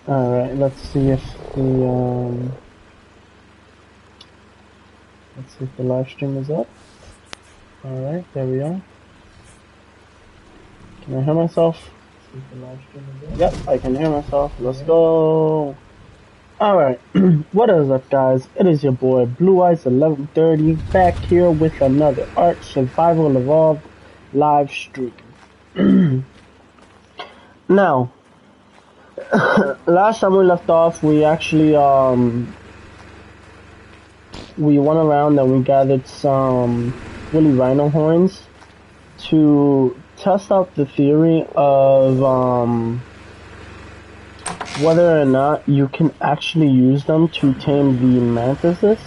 Alright, let's see if the let's see if the live stream is up. Alright, there we are. Can I hear myself? See if the live stream is up. Yep, I can hear myself. Let's go. Alright, what is up guys? It is your boy Blue Eyes 1130 back here with another Ark Survival Evolved live stream. Now, last time we left off, we actually we went around and we gathered some woolly rhino horns to test out the theory of whether or not you can actually use them to tame the mantises.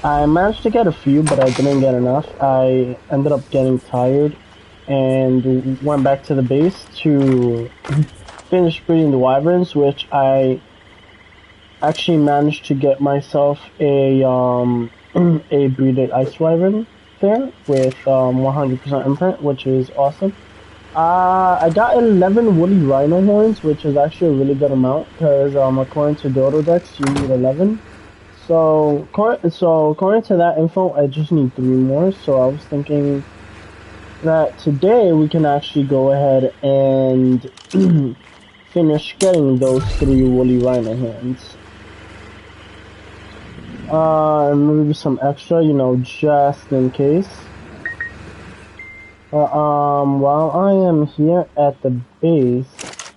I managed to get a few, but I didn't get enough. I ended up getting tired and went back to the base to finish breeding the wyverns, which I actually managed to get myself a a breeded ice wyvern there with 100% imprint, which is awesome. I got 11 woolly rhino horns, which is actually a really good amount, because according to Dodo Dex, you need 11. So according to that info, I just need 3 more. So I was thinking that today we can actually go ahead and finish getting those 3 woolly rhino horns. Maybe some extra, you know, just in case. While I am here at the base,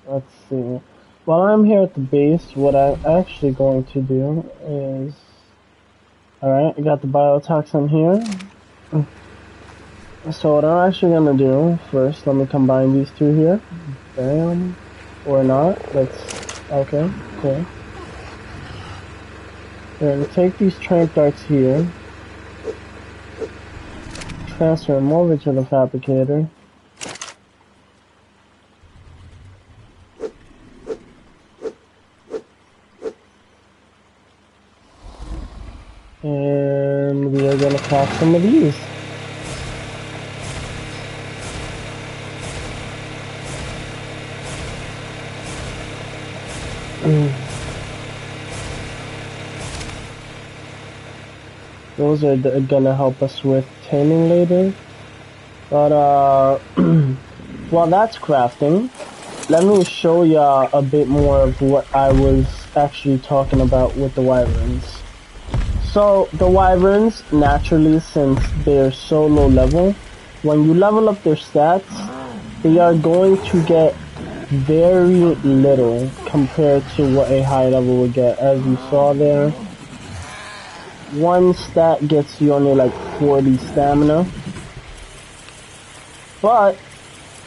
let's see. While I'm here at the base, what I'm actually going to do is, alright, I got the biotoxin here. So what I'm actually gonna do, first, let me combine these two here. Bam. Or not. Okay, cool. We're gonna take these trank darts here. Transfer them over to the fabricator. And we are going to craft some of these. Those are gonna help us with taming later. But while that's crafting, let me show ya a bit more of what I was actually talking about with the wyverns. So the wyverns, naturally, since they're so low level, when you level up their stats, they are going to get very little compared to what a high level would get. As you saw there, one stat gets you only like 40 stamina, but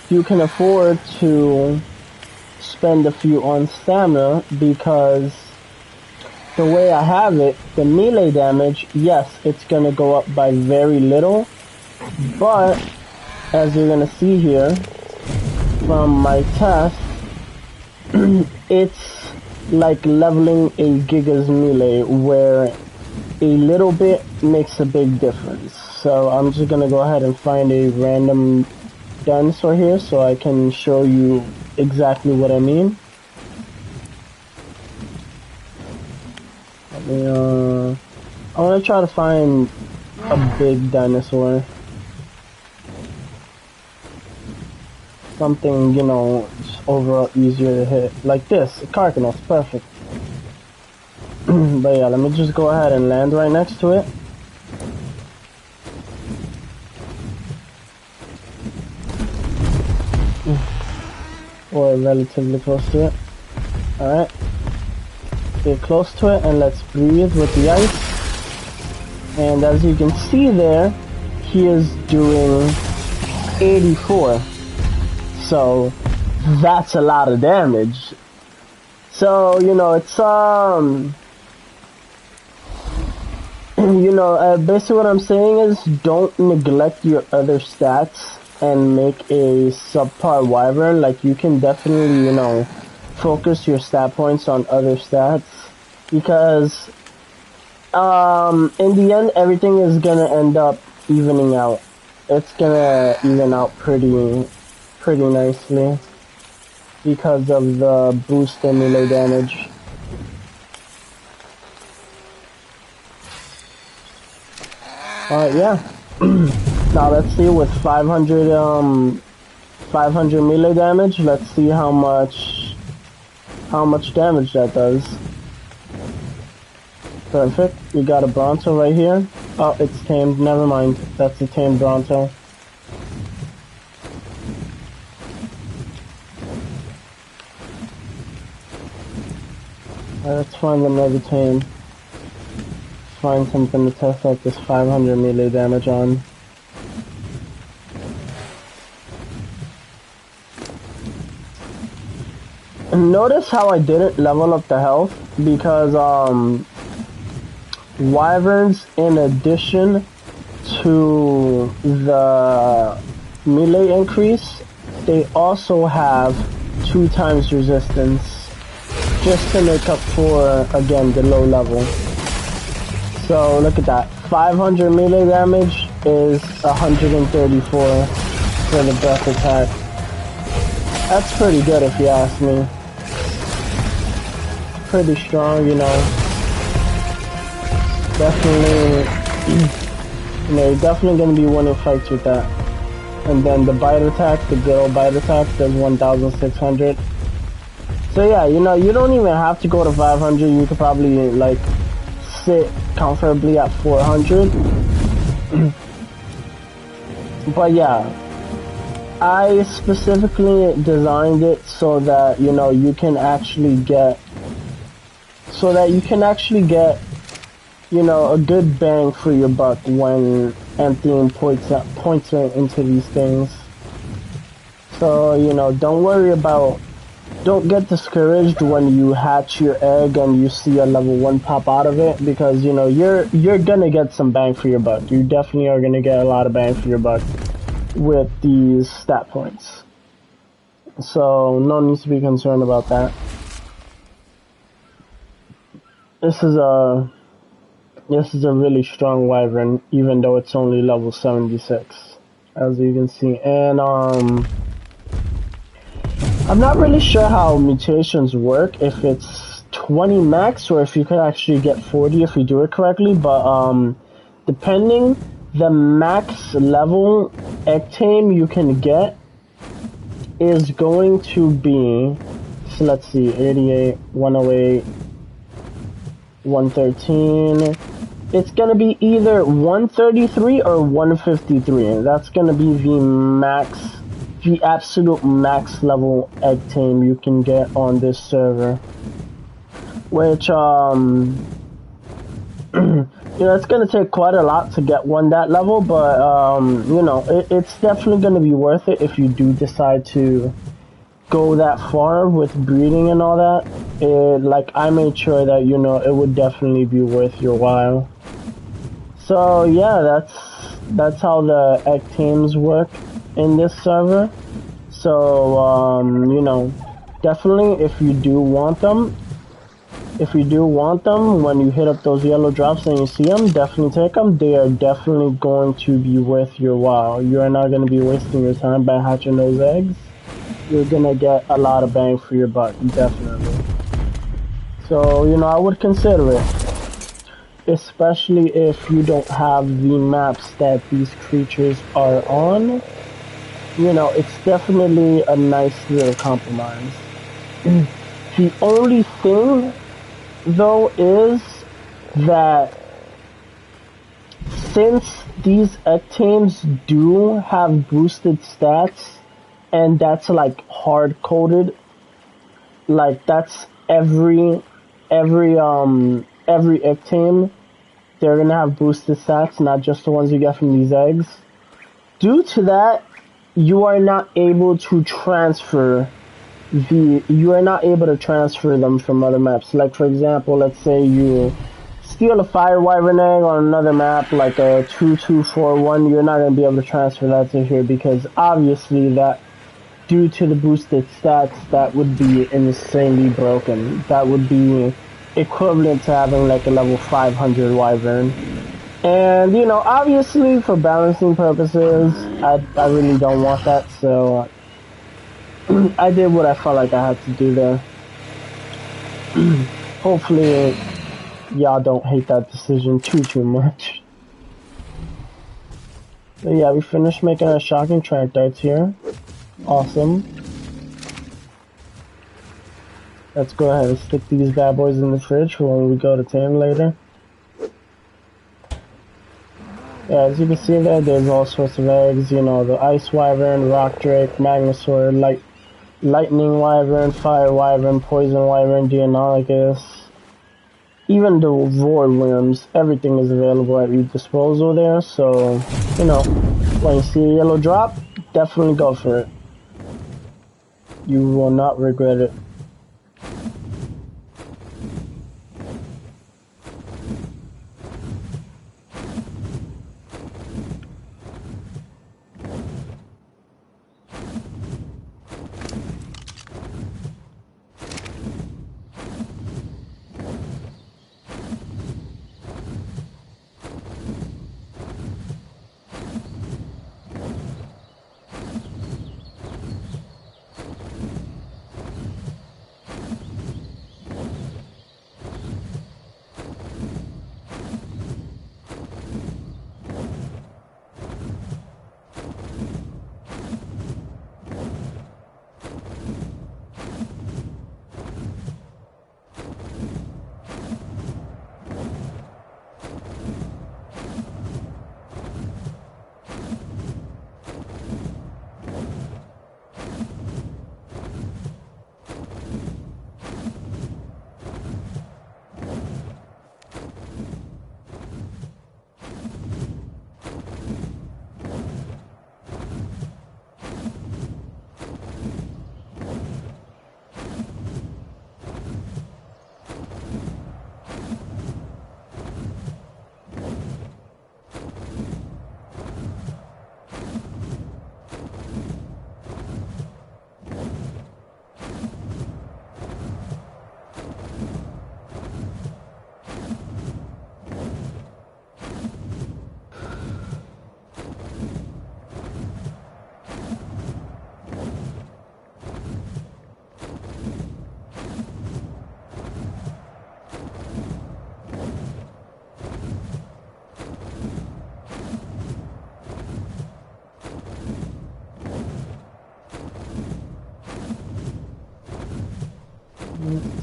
you can afford to spend a few on stamina because the way I have it, the melee damage, yes, it's gonna go up by very little, but as you're gonna see here from my test, it's like leveling a Giga's melee where a little bit makes a big difference. So I'm just gonna go ahead and find a random dinosaur here so I can show you exactly what I mean. I wanna try to find a big dinosaur. Something, you know, overall easier to hit. Like this, a Carcanos, perfect. But yeah, let me just go ahead and land right next to it. Or relatively close to it. Alright. Get close to it and let's breathe with the ice. And as you can see there, he is doing 84. So that's a lot of damage. So, you know, it's you know, basically what I'm saying is don't neglect your other stats and make a subpar wyvern. Like, you can definitely, you know, focus your stat points on other stats, because in the end everything is gonna end up evening out. It's gonna even out pretty nicely. because of the boost in melee damage. Yeah. Now let's see with 500 melee damage. Let's see how much damage that does. Perfect. We got a Bronto right here. Oh, it's tamed. Never mind. That's a tamed Bronto. Let's find another tame. Find something to test out this 500 melee damage on. Notice how I didn't level up the health because wyverns, in addition to the melee increase, they also have 2 times resistance, just to make up for, again, the low level. So look at that, 500 melee damage is 134 for the breath attack. That's pretty good if you ask me. Pretty strong, you know. Definitely, you know, you're definitely gonna be winning fights with that. And then the bite attack, the good old bite attack, does 1,600. So yeah, you know, you don't even have to go to 500. You could probably like sit comfortably at 400. But yeah, I specifically designed it so that, you know, you can actually get, you know, a good bang for your buck when emptying points into these things. So, you know, don't get discouraged when you hatch your egg and you see a level 1 pop out of it, because, you know, you're gonna get some bang for your buck. You definitely are gonna get a lot of bang for your buck with these stat points. So, no need to be concerned about that. This is a really strong wyvern, even though it's only level 76, as you can see. And I'm not really sure how mutations work, if it's 20 max or if you could actually get 40 if you do it correctly, but depending, the max level ectame you can get is going to be, so let's see, 88, 108, 113. It's gonna be either 133 or 153. That's gonna be the absolute max level ectame you can get on this server. Which, you know, it's gonna take quite a lot to get one that level, but, you know, it's definitely gonna be worth it if you do decide to go that far with breeding and all that. Like, I made sure that, you know, it would definitely be worth your while. So yeah, that's how the ectames work in this server. So you know, definitely if you do want them, when you hit up those yellow drops and you see them, definitely take them. They are definitely going to be worth your while. You are not going to be wasting your time by hatching those eggs. You're going to get a lot of bang for your buck, definitely. So, you know, I would consider it. Especially if you don't have the maps that these creatures are on. You know, it's definitely a nice little compromise. The only thing, though, is that since these ectames do have boosted stats, and that's like hard-coded, like that's every ectame, they're gonna have boosted stats, not just the ones you get from these eggs. Due to that, you are not able to transfer them from other maps. Like, for example, let's say you steal a fire wyvern egg on another map, like a 2241, you're not gonna be able to transfer that to here, because obviously that, due to the boosted stats, that would be insanely broken. That would be equivalent to having like a level 500 wyvern. And, you know, obviously for balancing purposes, I really don't want that, so I did what I felt like I had to do there. Hopefully, y'all don't hate that decision too much. But yeah, we finished making our shocking track darts here. Awesome. Let's go ahead and stick these bad boys in the fridge for when we go to tame later. Yeah, as you can see there, there's all sorts of eggs. You know, the ice wyvern, rock drake, magnosaur, lightning wyvern, fire wyvern, poison wyvern, Deinonychus. Even the void worms, everything is available at your disposal there. So, you know, when you see a yellow drop, definitely go for it. You will not regret it.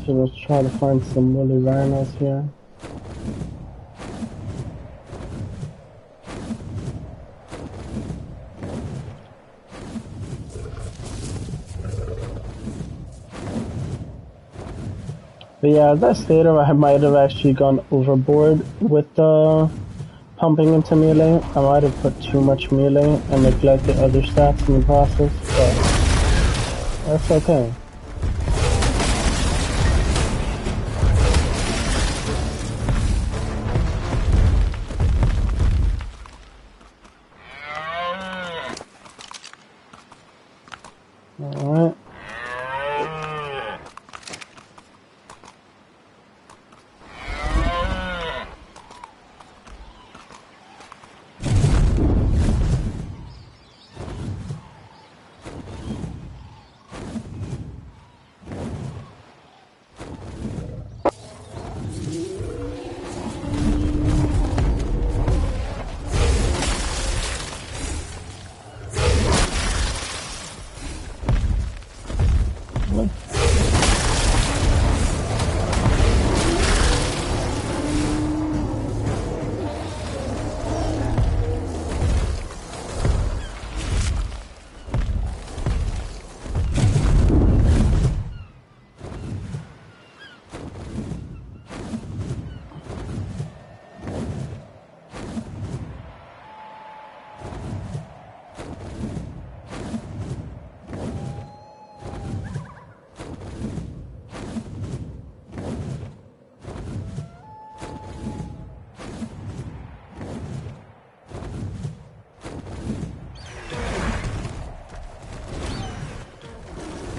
So let's try to find some woolly rhinos here. But yeah, as I stated, I might have actually gone overboard with pumping into melee. I might have put too much melee and neglected other stats in the process, but that's okay. Alright.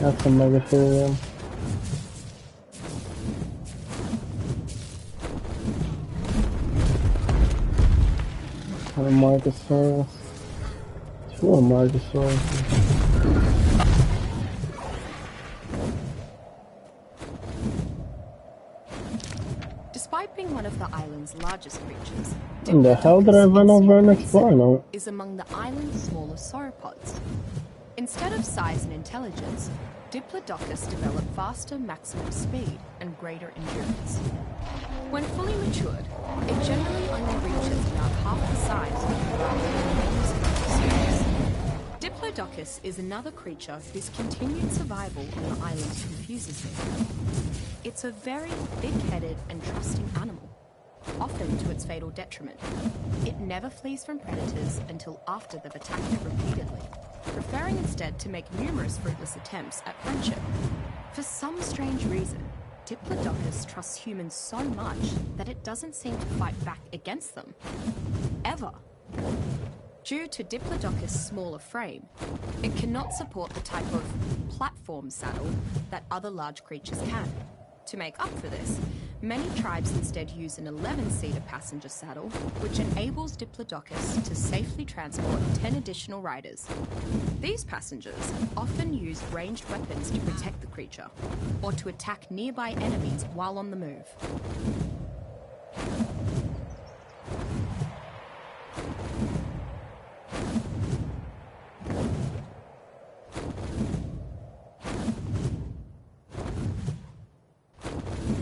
That's a megatherium. And a Margosaurus. Two Margosaurus. Despite being one of the island's largest creatures, In the hell did I run over an explorer? is among the island's smaller sauropods. Instead of size and intelligence, Diplodocus developed faster maximum speed and greater endurance. When fully matured, it generally only reaches about half the size of the larger species. Diplodocus is another creature whose continued survival on the island confuses me. It's a very thick-headed and trusting animal, often to its fatal detriment. It never flees from predators until after they've attacked it repeatedly, preferring instead to make numerous fruitless attempts at friendship. For some strange reason, Diplodocus trusts humans so much that it doesn't seem to fight back against them. Ever. Due to Diplodocus' smaller frame, it cannot support the type of platform saddle that other large creatures can. To make up for this, many tribes instead use an 11-seater passenger saddle, which enables Diplodocus to safely transport 10 additional riders. These passengers often use ranged weapons to protect the creature, or to attack nearby enemies while on the move.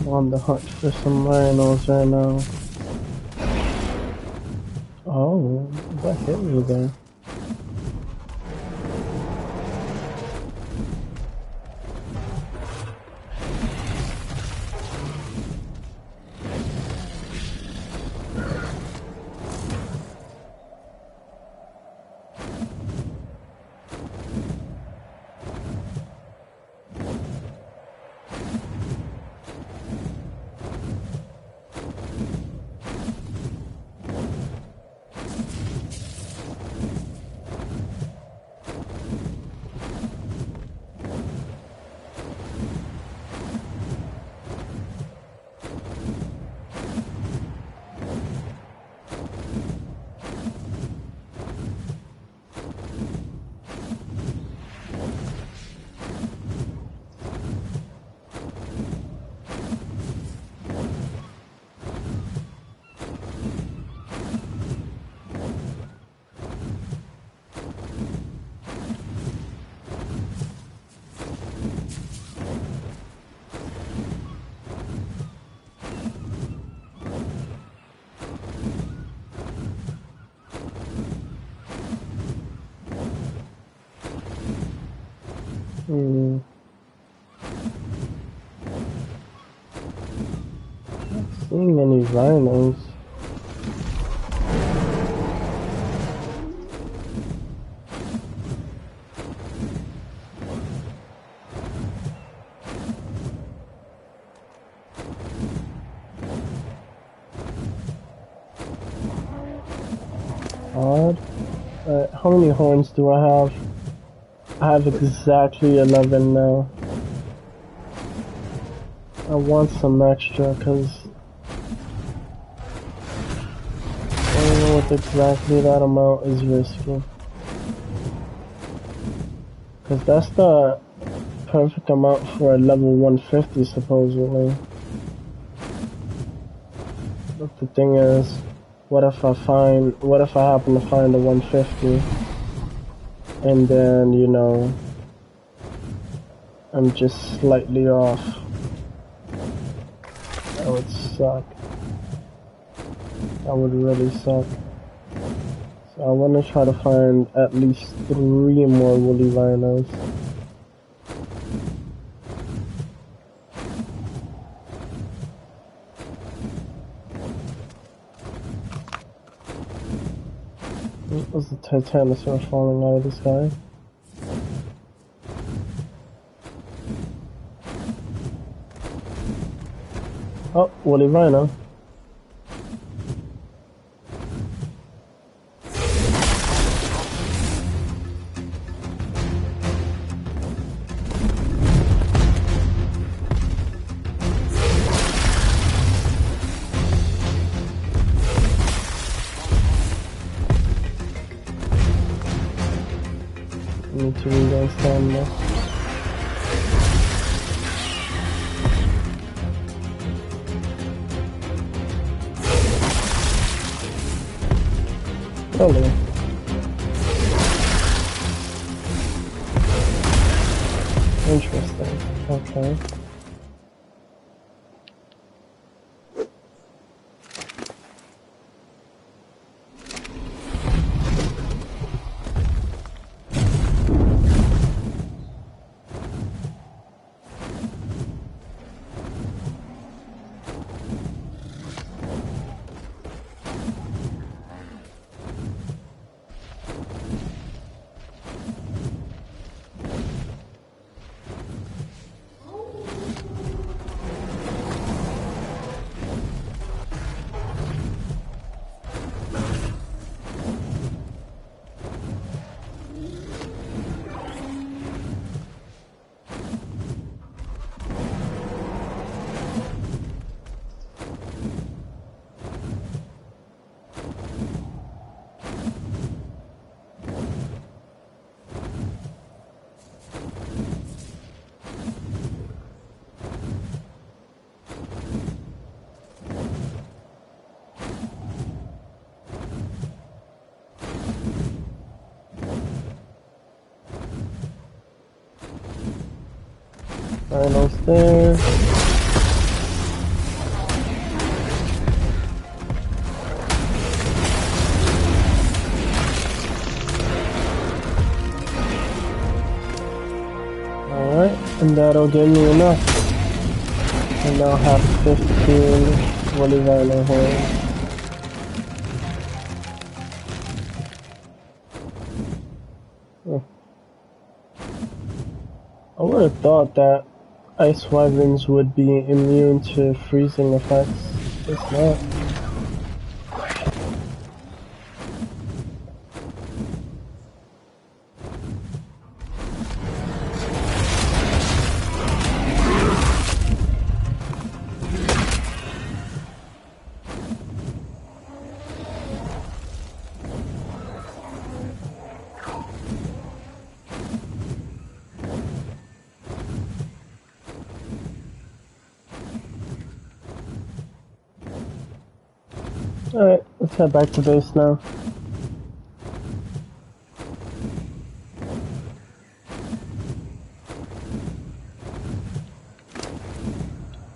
On the hunt for some rhinos right now. Oh, what hit me there? Not seeing any rhinos. Odd. How many horns do I have? I have exactly 11 now. I want some extra because I don't know what exactly that amount is risky. Because that's the perfect amount for a level 150 supposedly. But the thing is, what if I happen to find a 150? And then, you know, I'm just slightly off. That would suck. That would really suck. So I want to try to find at least 3 more woolly rhinos. Was the Titanosaur falling out of the sky? Oh, woolly rhino. Need to regain stamina. Really? Interesting. Okay. Almost there. Alright, and that'll give me enough. I now have 15. What is that in my hand? Oh. I would have thought that ice wyverns would be immune to freezing effects. It's not. Alright, let's head back to base now.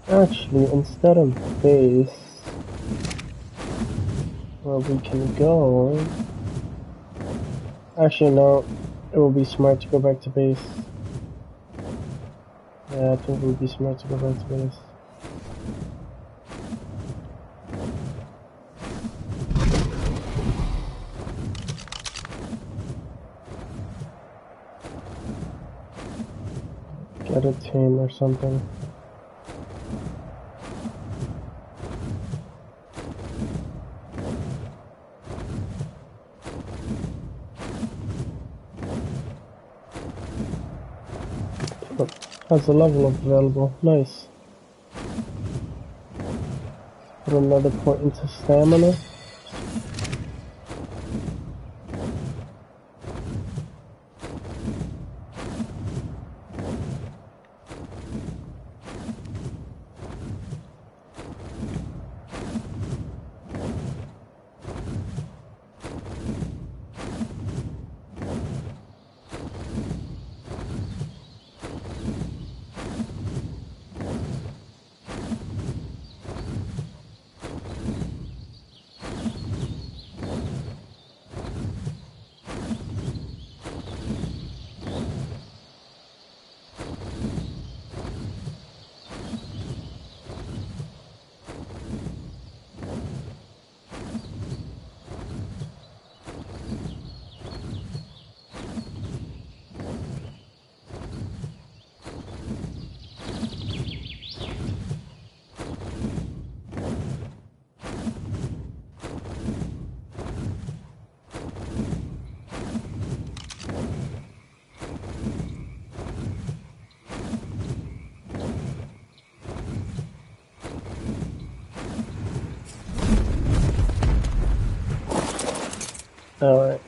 Actually, instead of base, where we can go... Actually, no. It will be smart to go back to base. Yeah, I think it would be smart to go back to base. Get a team or something. Oh, has a level up available. Nice. Put another point into stamina. Alright.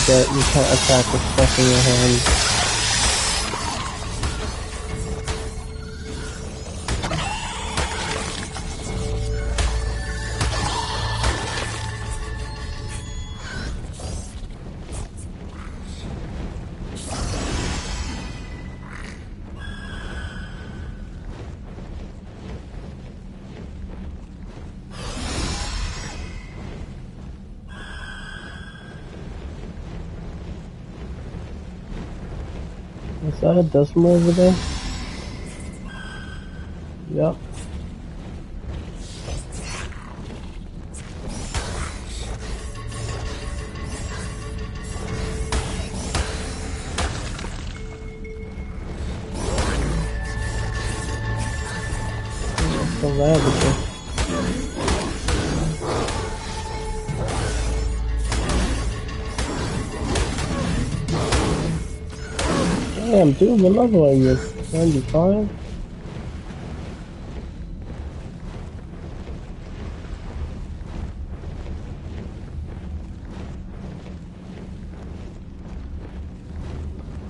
forget you can't attack with stuff in your hand. Is that a decimal over there? Yep. The ravager. Damn, dude, what level are you? 95?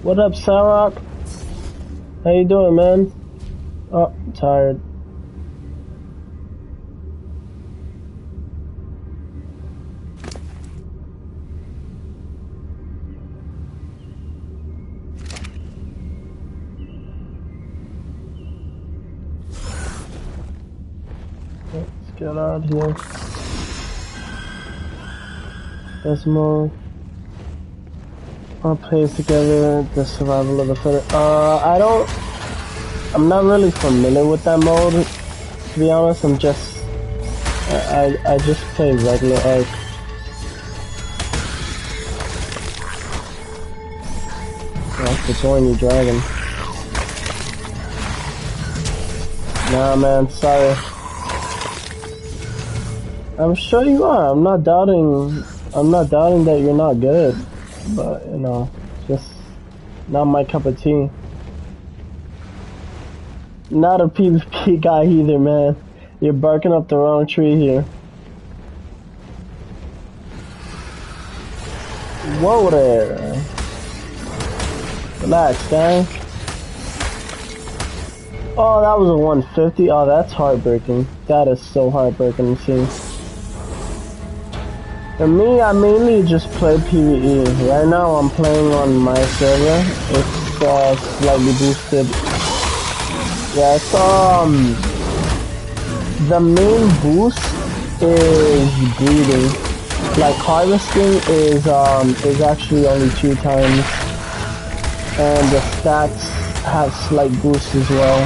What up, Sarok? How you doing, man? Oh, I'm tired. Let's get out here. There's more. I'll place together the survival of the fittest. I'm not really familiar with that mode, to be honest. I just play regular Ark. That's the thorny dragon. Nah, man, sorry. I'm sure you are. I'm not doubting that you're not good. But, you know, just not my cup of tea. Not a PvP guy either, man. You're barking up the wrong tree here. Whoa there. Relax, gang. Oh, that was a 150. Oh, that's heartbreaking. That is so heartbreaking to see. For me, I mainly just play PvE. Right now, I'm playing on my server. It's slightly boosted. Yeah, it's the main boost is breeding. Like harvesting is actually only 2 times, and the stats have slight boosts as well.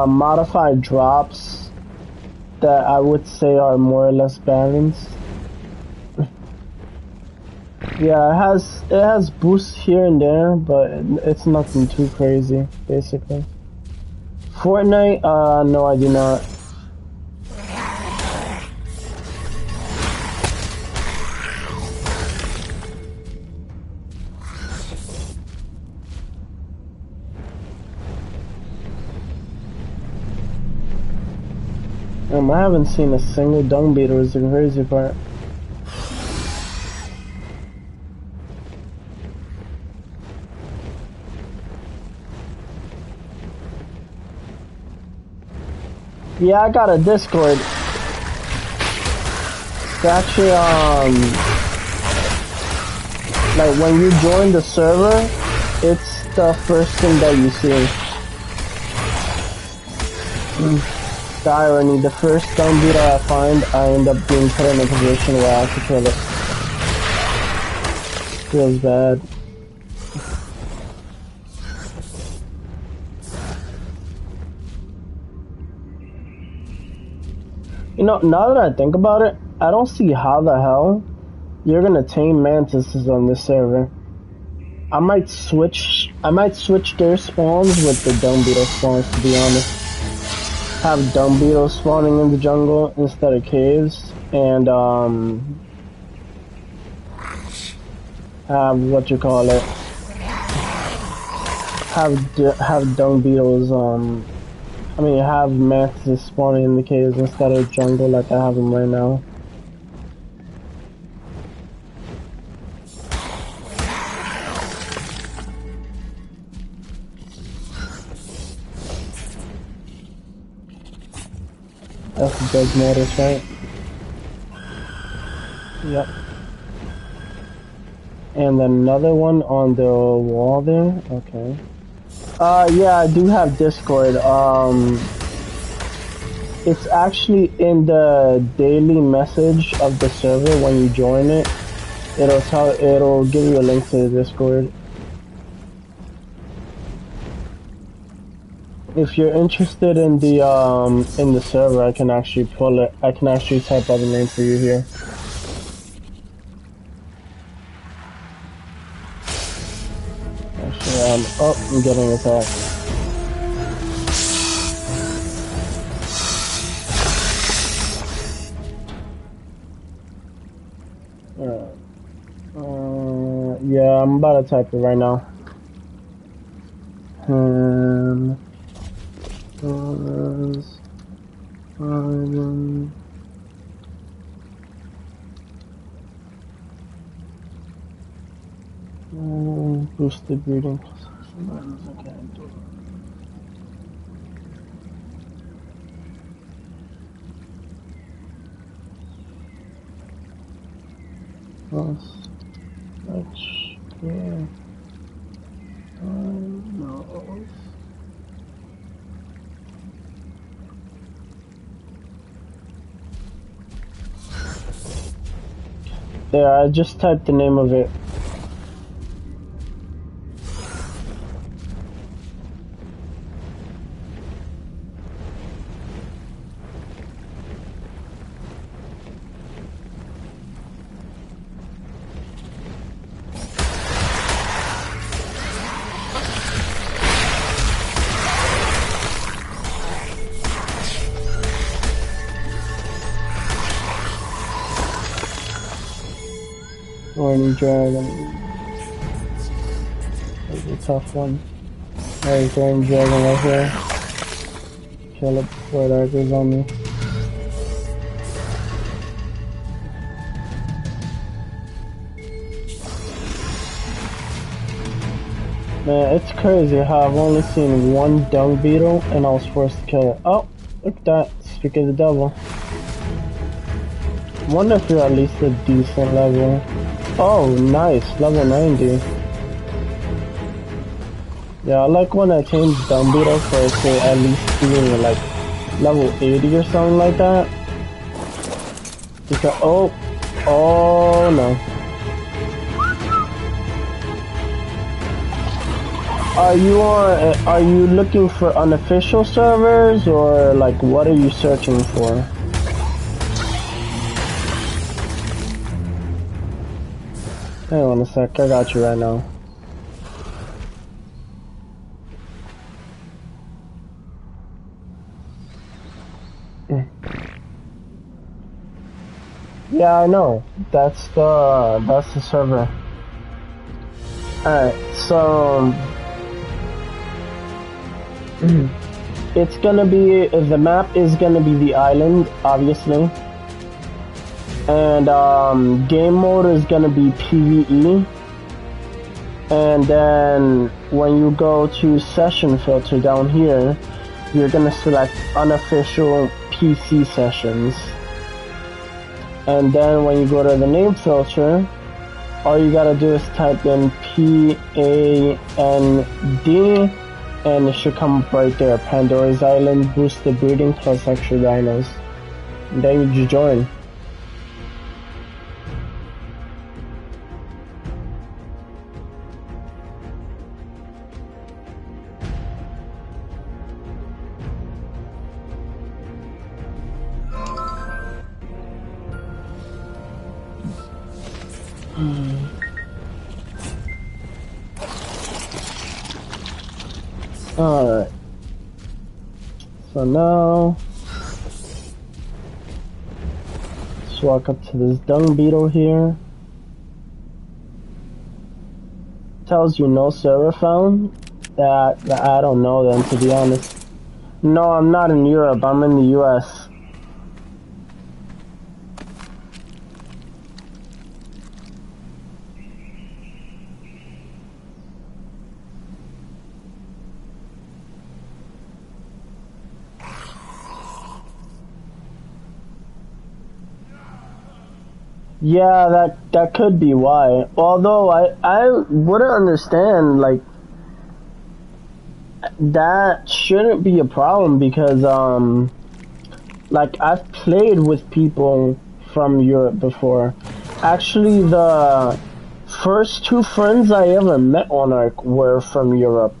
Modified drops that I would say are more or less balanced. Yeah, it has boosts here and there, but it's nothing too crazy, basically. Fortnite, no, I do not. I haven't seen a single dung beetle is the crazy part. Yeah, I got a Discord. It's actually, like when you join the server, it's the first thing that you see. The irony, the first dung beetle I find, I end up being put in a position where I have to kill it. Feels bad. You know, now that I think about it, I don't see how the hell you're gonna tame mantises on this server. I might switch their spawns with the dung beetle spawns, to be honest. Have dung beetles spawning in the jungle instead of caves, and have have dung beetles have mantises spawning in the caves instead of jungle like I have them right now. That's big motors, right? Yep. And another one on the wall there. Okay. Yeah, I do have Discord. It's actually in the daily message of the server when you join it. It'll give you a link to the Discord. If you're interested in the server, I can actually pull it. I can actually type out the name for you here. Actually, I'm getting attacked. Yeah, I'm about to type it right now. Boosted breeding. Yeah, I just typed the name of it. Warning dragon. That's a tough one. There's warning dragon right here. Kill it before that goes on me. Man, it's crazy how I've only seen one dung beetle and I was forced to kill it. Oh, look at that. Speak of the devil. Wonder if you're at least a decent level. Oh, nice. Level 90. Yeah, I like when I change dung beetle for it to at least being like level 80 or something like that. Because, oh no. Are you looking for unofficial servers or like what are you searching for? Hang on a sec, I got you right now. Yeah, I know. That's the server. Alright, so it's gonna be, the map is gonna be the island, obviously. And game mode is gonna be PvE. And then when you go to session filter down here, you're gonna select unofficial PC sessions. And then when you go to the name filter, all you gotta do is type in PAND and it should come up right there. Pandora's Island, boosted breeding plus extra dinos. And then you join. Alright. So now, let's walk up to this dung beetle here. Tells you no server found. That I don't know then, to be honest. No, I'm not in Europe, I'm in the US. Yeah, that could be why. Although I wouldn't understand, like, that shouldn't be a problem because like I've played with people from Europe before. Actually, the first two friends I ever met on Ark were from Europe.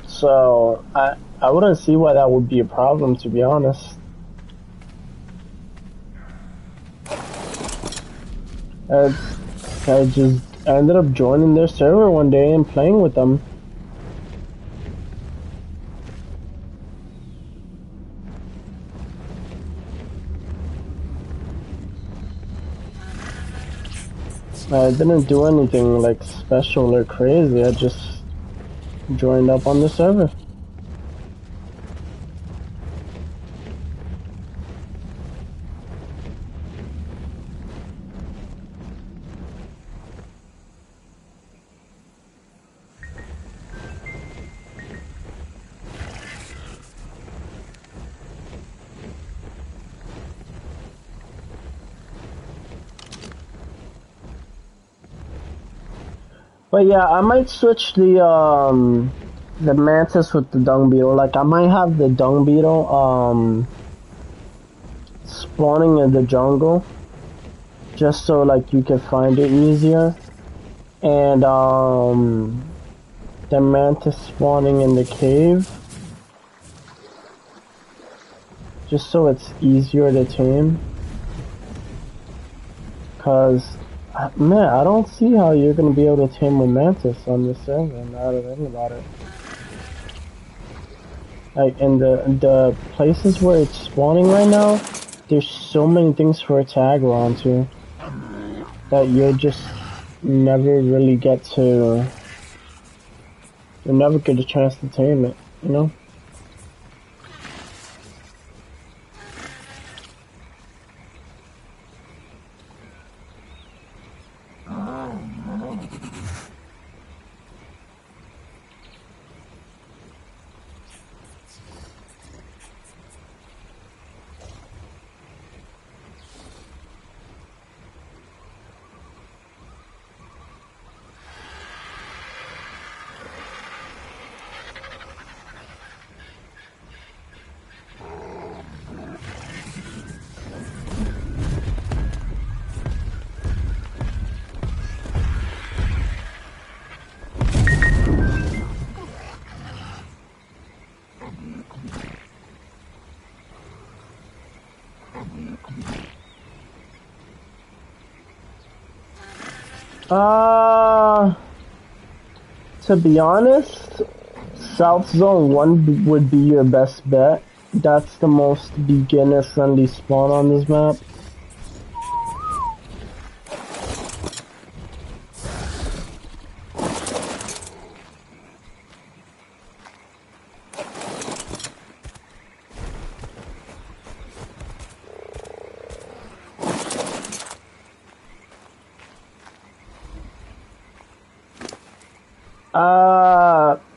So I wouldn't see why that would be a problem, to be honest. I, I just ended up joining their server one day and playing with them. I didn't do anything like special or crazy. I just joined up on the server. But yeah, I might switch the mantis with the dung beetle. Like I might have the dung beetle spawning in the jungle just so like you can find it easier. And the mantis spawning in the cave just so it's easier to tame. Cause man, I don't see how you're gonna be able to tame a mantis on this server. Now that I think about it, like in the places where it's spawning right now, there's so many things for it to aggro onto that you'll just never really get to. You'll never get a chance to tame it, you know. To be honest, South Zone 1 would be your best bet. That's the most beginner-friendly spawn on this map.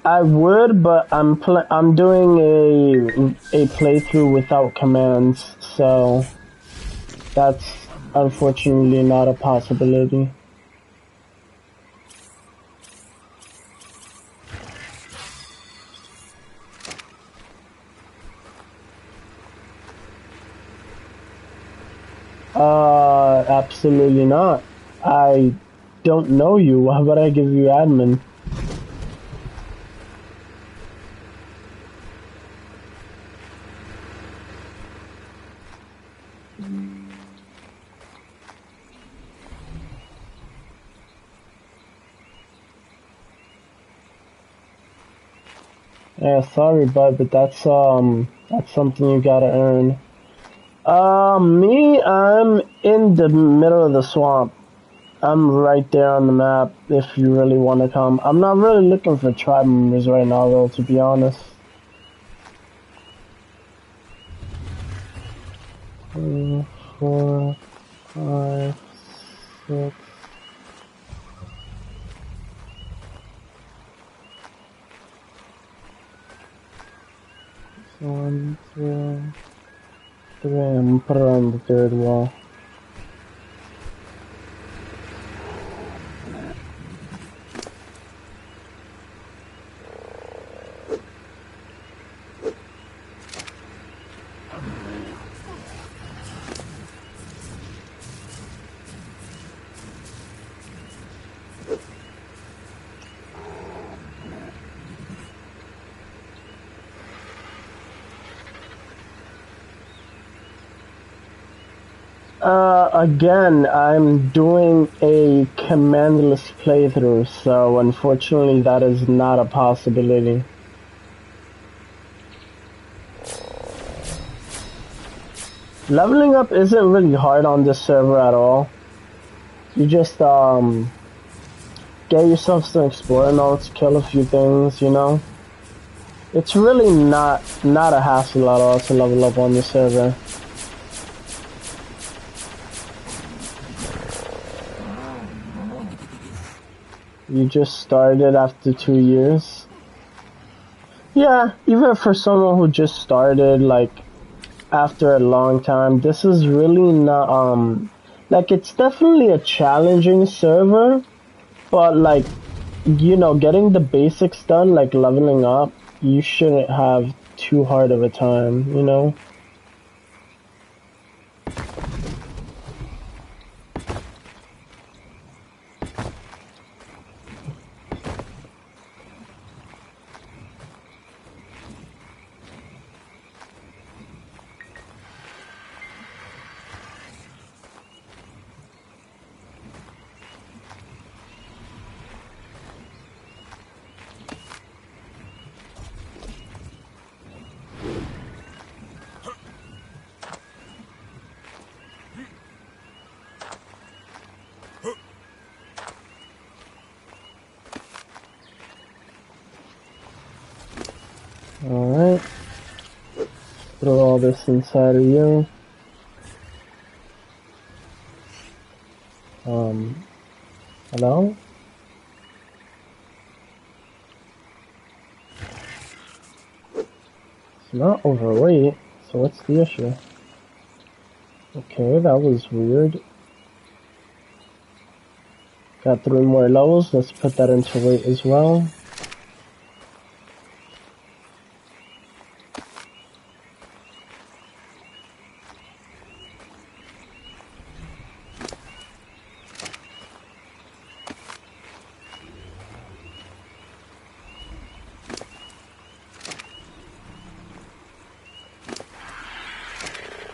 I would, but I'm doing a playthrough without commands, so that's unfortunately not a possibility. Absolutely not. I don't know you. Why would I give you admin? Yeah, sorry, bud, but that's something you gotta earn. Me, I'm in the middle of the swamp. I'm right there on the map if you really want to come. I'm not really looking for tribe members right now, though, to be honest. 3, 4, 5, 6. 1, 2, 3. I'm gonna put it on the third wall. Again, I'm doing a commandless playthrough, so unfortunately that is not a possibility. Leveling up isn't really hard on this server at all. You just, get yourself some explorer notes, kill a few things, you know? It's really not a hassle at all to level up on this server. You just started after 2 years? Yeah, even for someone who just started, like, after a long time, this is really not, like, it's definitely a challenging server, but, like, you know, getting the basics done, like leveling up, you shouldn't have too hard of a time, you know? Alright. Throw all this inside of you. Hello? It's not overweight, so what's the issue? Okay, that was weird. Got 3 more levels, let's put that into weight as well.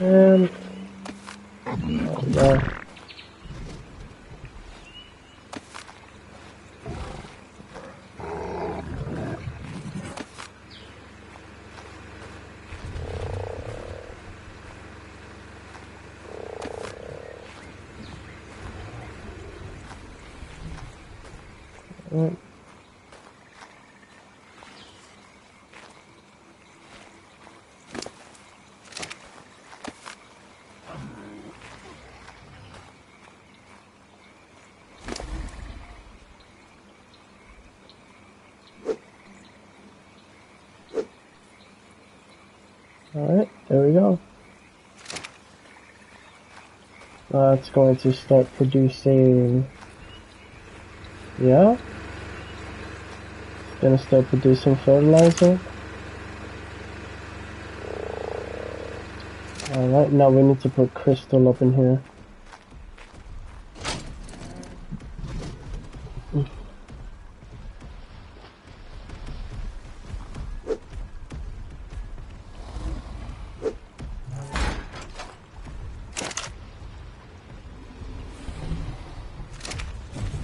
And there. Alright, there we go. It's going to start producing... Yeah? It's gonna start producing fertilizer. Alright, now we need to put crystal up in here.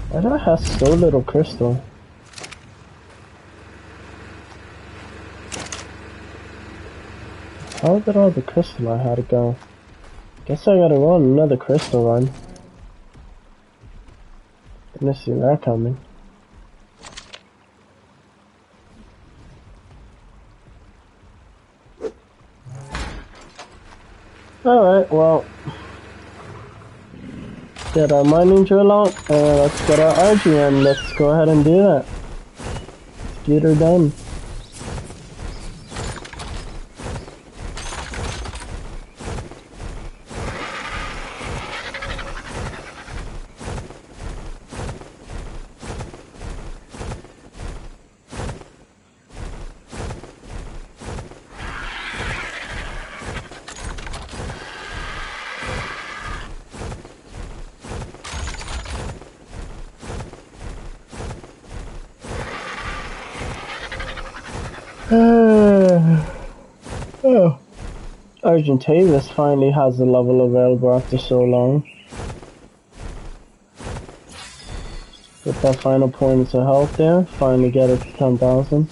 Why do I have so little crystal? How did all the crystal I had to go? Guess I gotta run another crystal run. Didn't see that coming. Alright, well. Get our mining drill out, and let's get our RGM. Let's go ahead and do that. Let's get her done. Oh, I Argentavis finally has a level available after so long. Get that final point of health there. Finally get it to 10,000.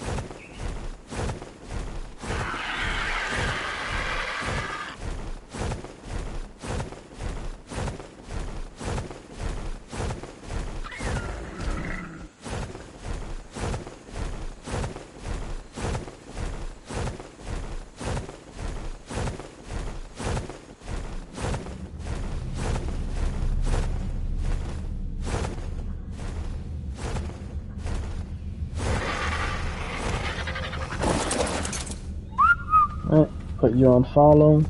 Alright, put you on follow.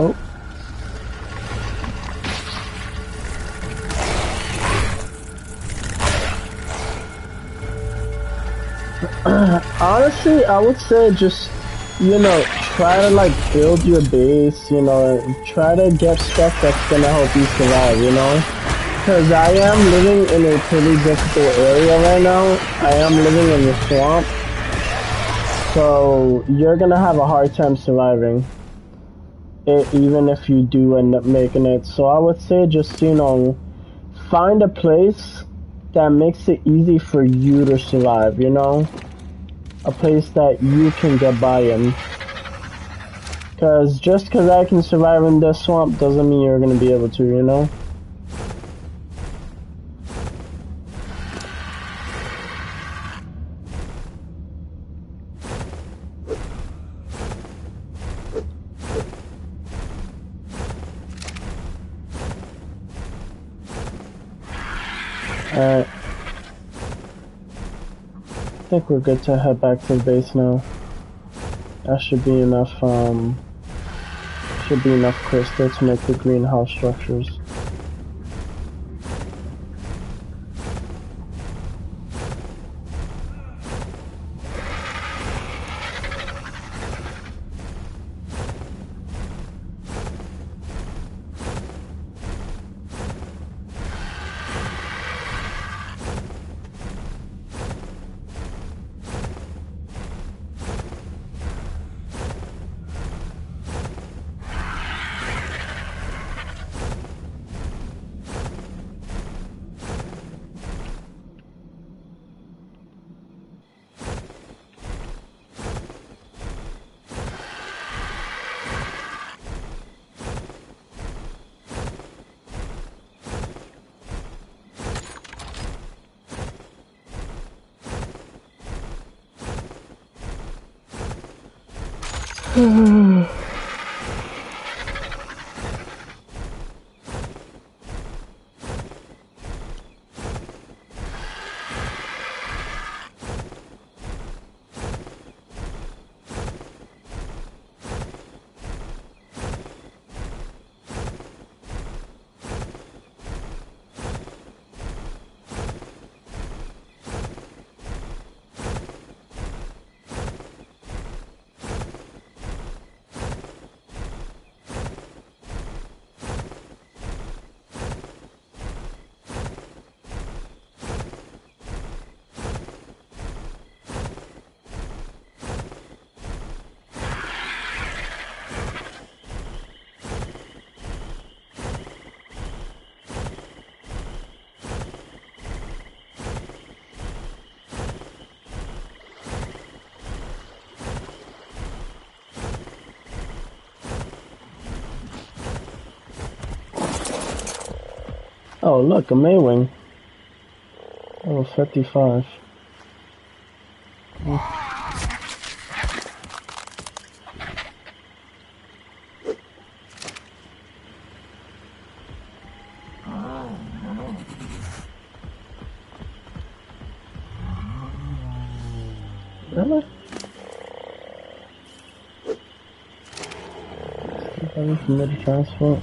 Oh. Honestly, I would say just, try to like build your base, try to get stuff that's gonna help you survive, Because I am living in a pretty difficult area right now. I am living in the swamp. So you're gonna have a hard time surviving, even if you do end up making it. So I would say just, find a place that makes it easy for you to survive, A place that you can get by in. Because just because I can survive in this swamp doesn't mean you're going to be able to, Alright. I think we're good to head back to the base now. That should be enough, crystal to make the greenhouse structures. Oh, look, a Maywing. Level 55. Really? Something from the transport.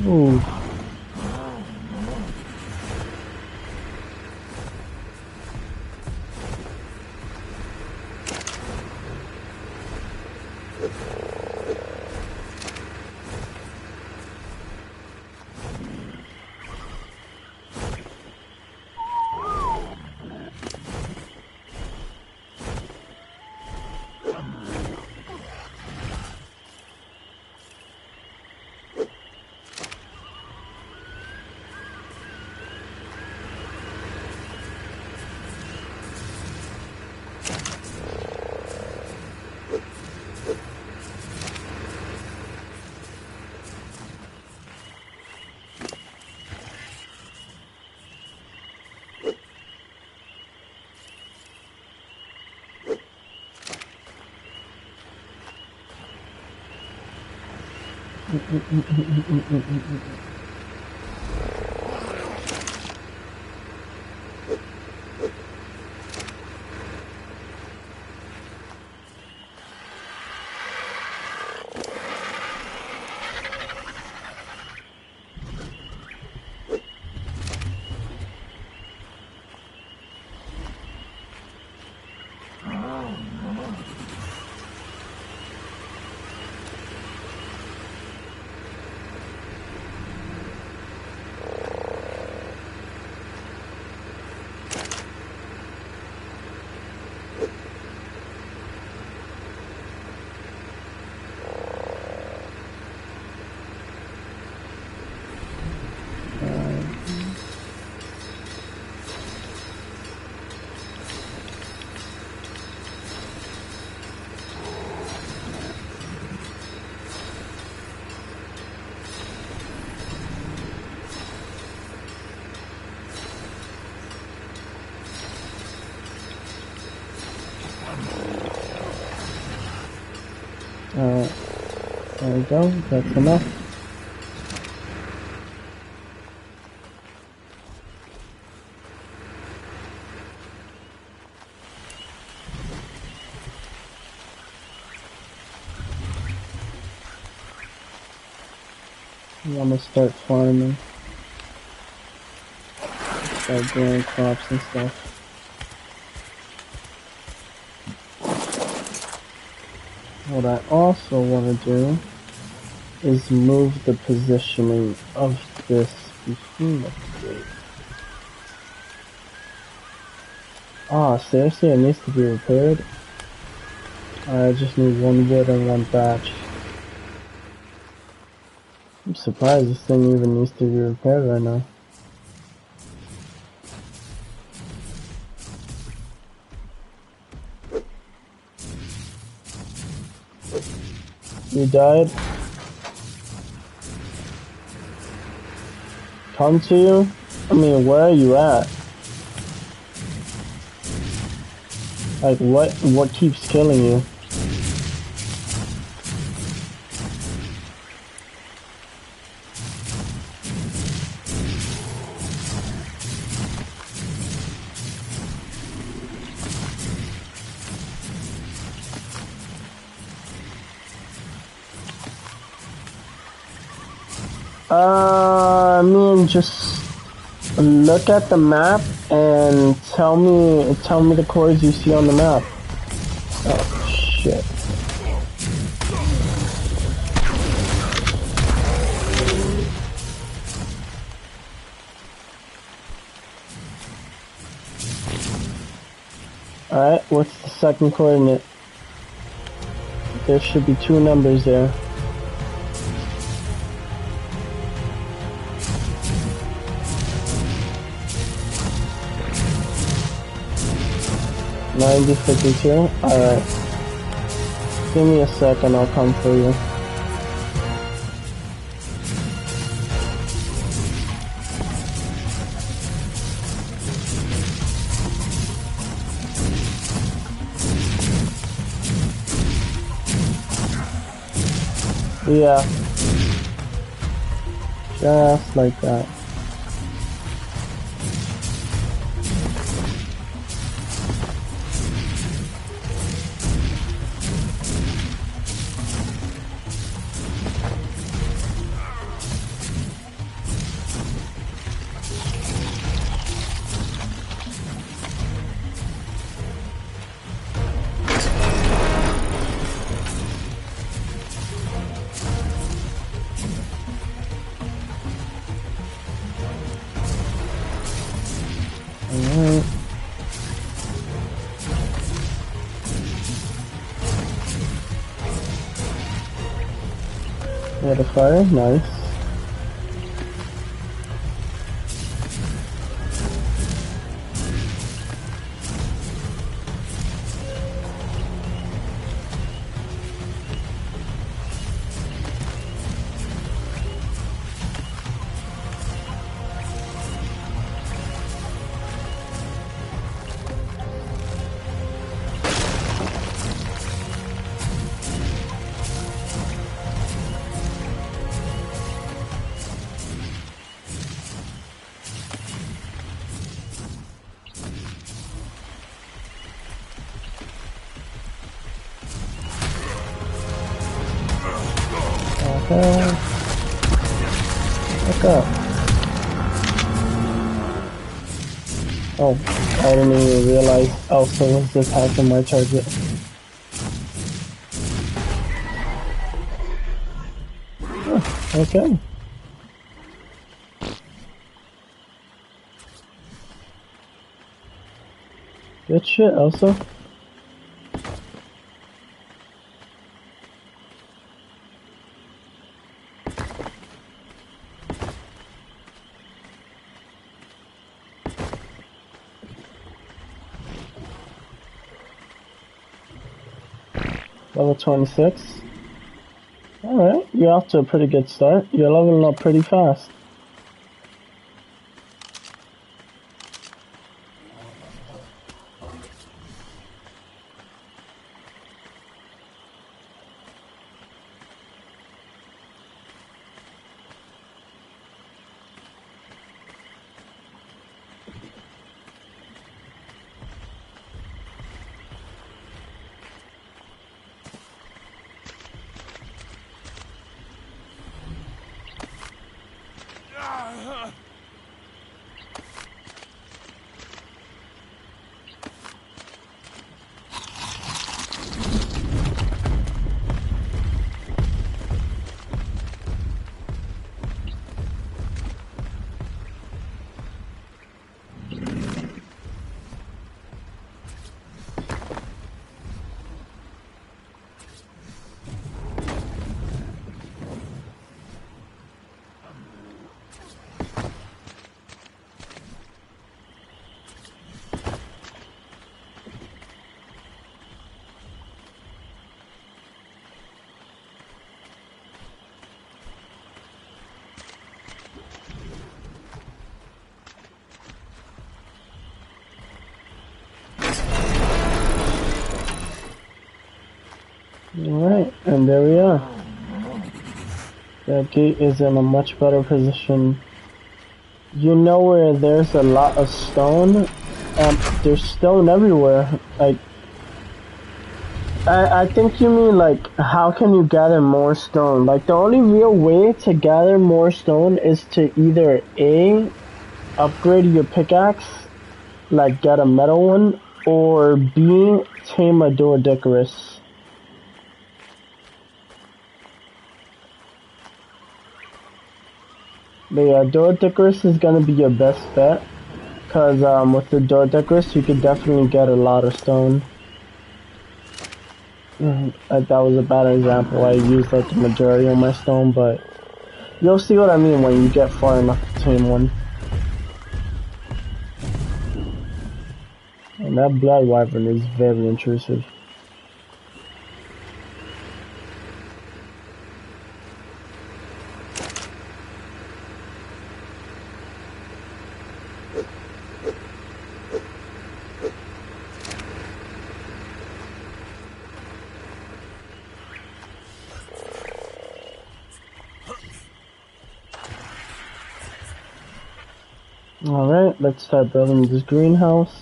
Ooh. There we go, that's enough. I'm gonna start farming. Start growing crops and stuff. What I also want to do is move the positioning of this between the three. Ah, seriously, it needs to be repaired? I just need one wood and one thatch. I'm surprised this thing even needs to be repaired right now. You died? Come to you? I mean, where are you at? Like, what keeps killing you? I mean, just look at the map and tell me the cores you see on the map. Oh shit. Alright, what's the second coordinate? There should be 2 numbers there. $90.52? Alright. Give me a second, I'll come for you. Yeah. Just like that. Alright. Yeah, the fire, nice. Back up. Oh, I didn't even realize Elsa was attacking my target. Oh, okay. Good shit, Elsa. Level 26. Alright, you're off to a pretty good start. You're leveling up pretty fast. Alright, and there we are. That gate is in a much better position. You know where there's a lot of stone? There's stone everywhere. Like, I think you mean like, how can you gather more stone? Like, the only real way to gather more stone is to either A, upgrade your pickaxe, like get a metal one, or B, tame a Doedicarus. But yeah, Doedicarus is gonna be your best bet, cause with the Doedicarus you could definitely get a lot of stone. That was a bad example. I used like the majority of my stone, but you'll see what I mean when you get far enough to tame one. And that blood wyvern is very intrusive. Alright, let's start building this greenhouse.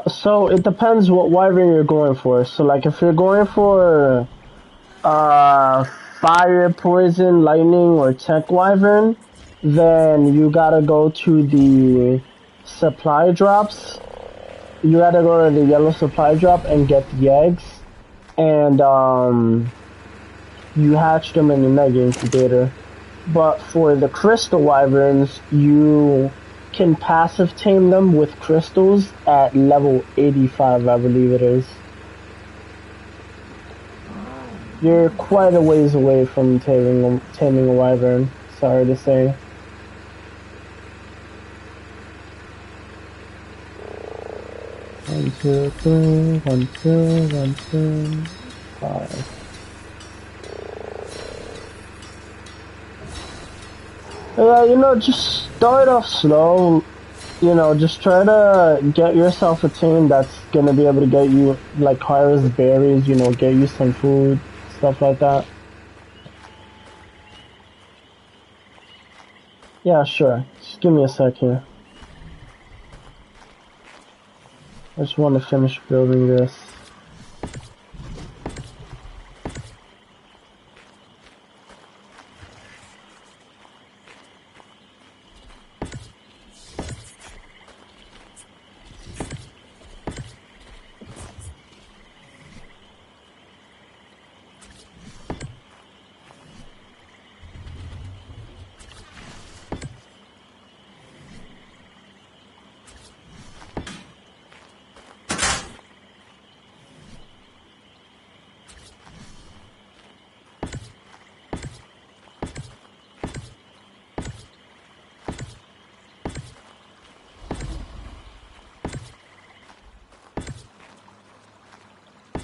So it depends what wyvern you're going for. So like if you're going for fire, poison, lightning, or tech wyvern, then you gotta go to the supply drops. You gotta go to the yellow supply drop and get the eggs, and you hatch them in the mega incubator. But for the crystal wyverns, you can passive tame them with crystals at level 85, I believe it is. You're quite a ways away from taming a wyvern, sorry to say. One, two, three, 1, 2, 1, 2, 5. Just start off slow. Just try to get yourself a team that's gonna be able to get you, like, harvest berries, get you some food, stuff like that. Yeah, sure. Just give me a sec here. I just want to finish building this.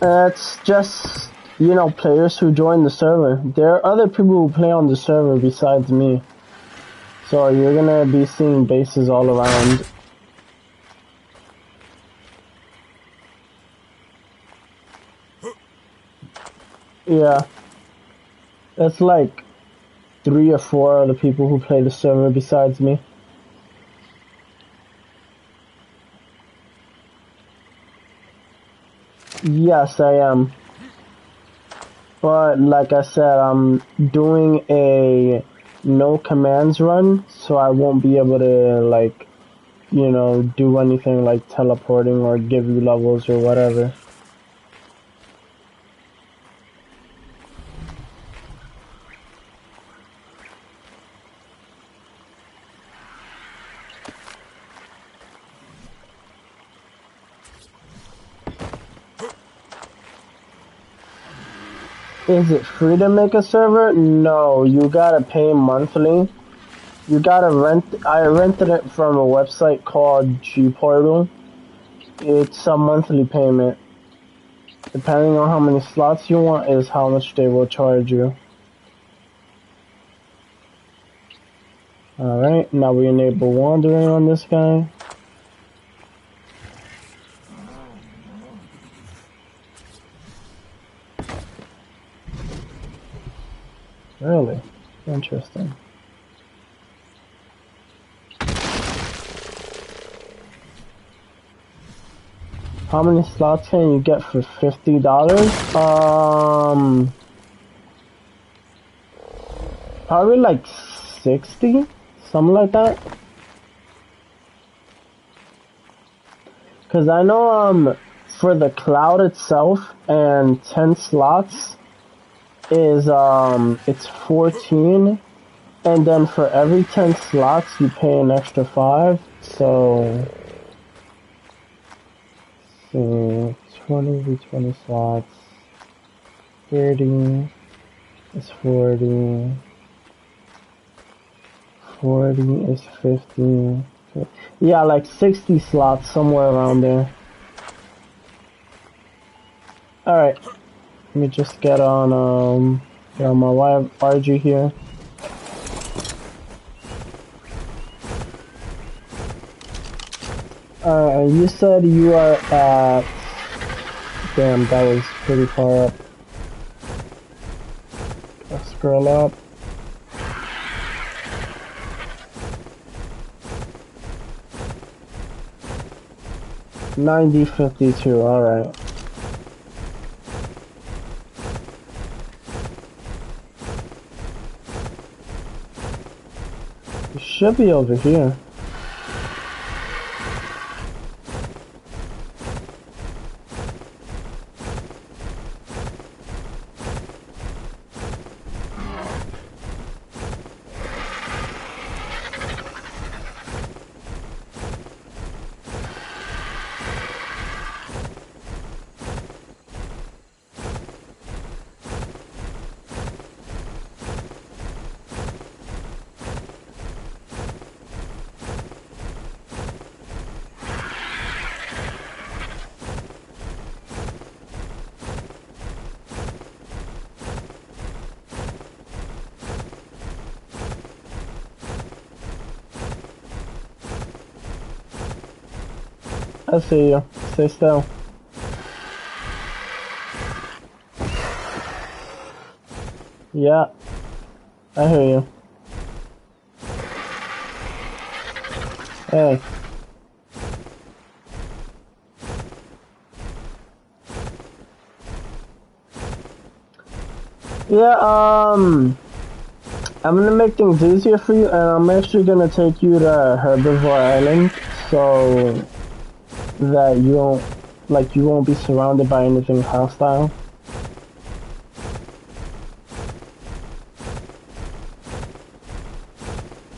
It's just, players who join the server. There are other people who play on the server besides me. So you're gonna be seeing bases all around. Yeah. That's like 3 or 4 other people who play the server besides me. Yes, I am. But like I said, I'm doing a no commands run, so I won't be able to, do anything like teleporting or give you levels or whatever. Is it free to make a server? No, you gotta pay monthly. You gotta I rented it from a website called G-Portal. It's a monthly payment. Depending on how many slots you want is how much they will charge you. Alright, now we enable wandering on this guy. Really? Interesting. How many slots can you get for $50? Probably like 60? Something like that. Cause I know, for the cloud itself and 10 slots is, it's 14. And then for every 10 slots you pay an extra 5. So 20 to 20 slots. 30 is 40. 40 is 50. Yeah, like 60 slots, somewhere around there. Alright. Let me just get on my RG here. You said you are at... Damn, that was pretty far up. Let's scroll up. $90.52, alright. It should be over here. I see you. Stay still. Yeah, I hear you. Hey. Yeah, I'm gonna make things easier for you, and I'm actually gonna take you to Herbivore Island, so that you won't be surrounded by anything hostile.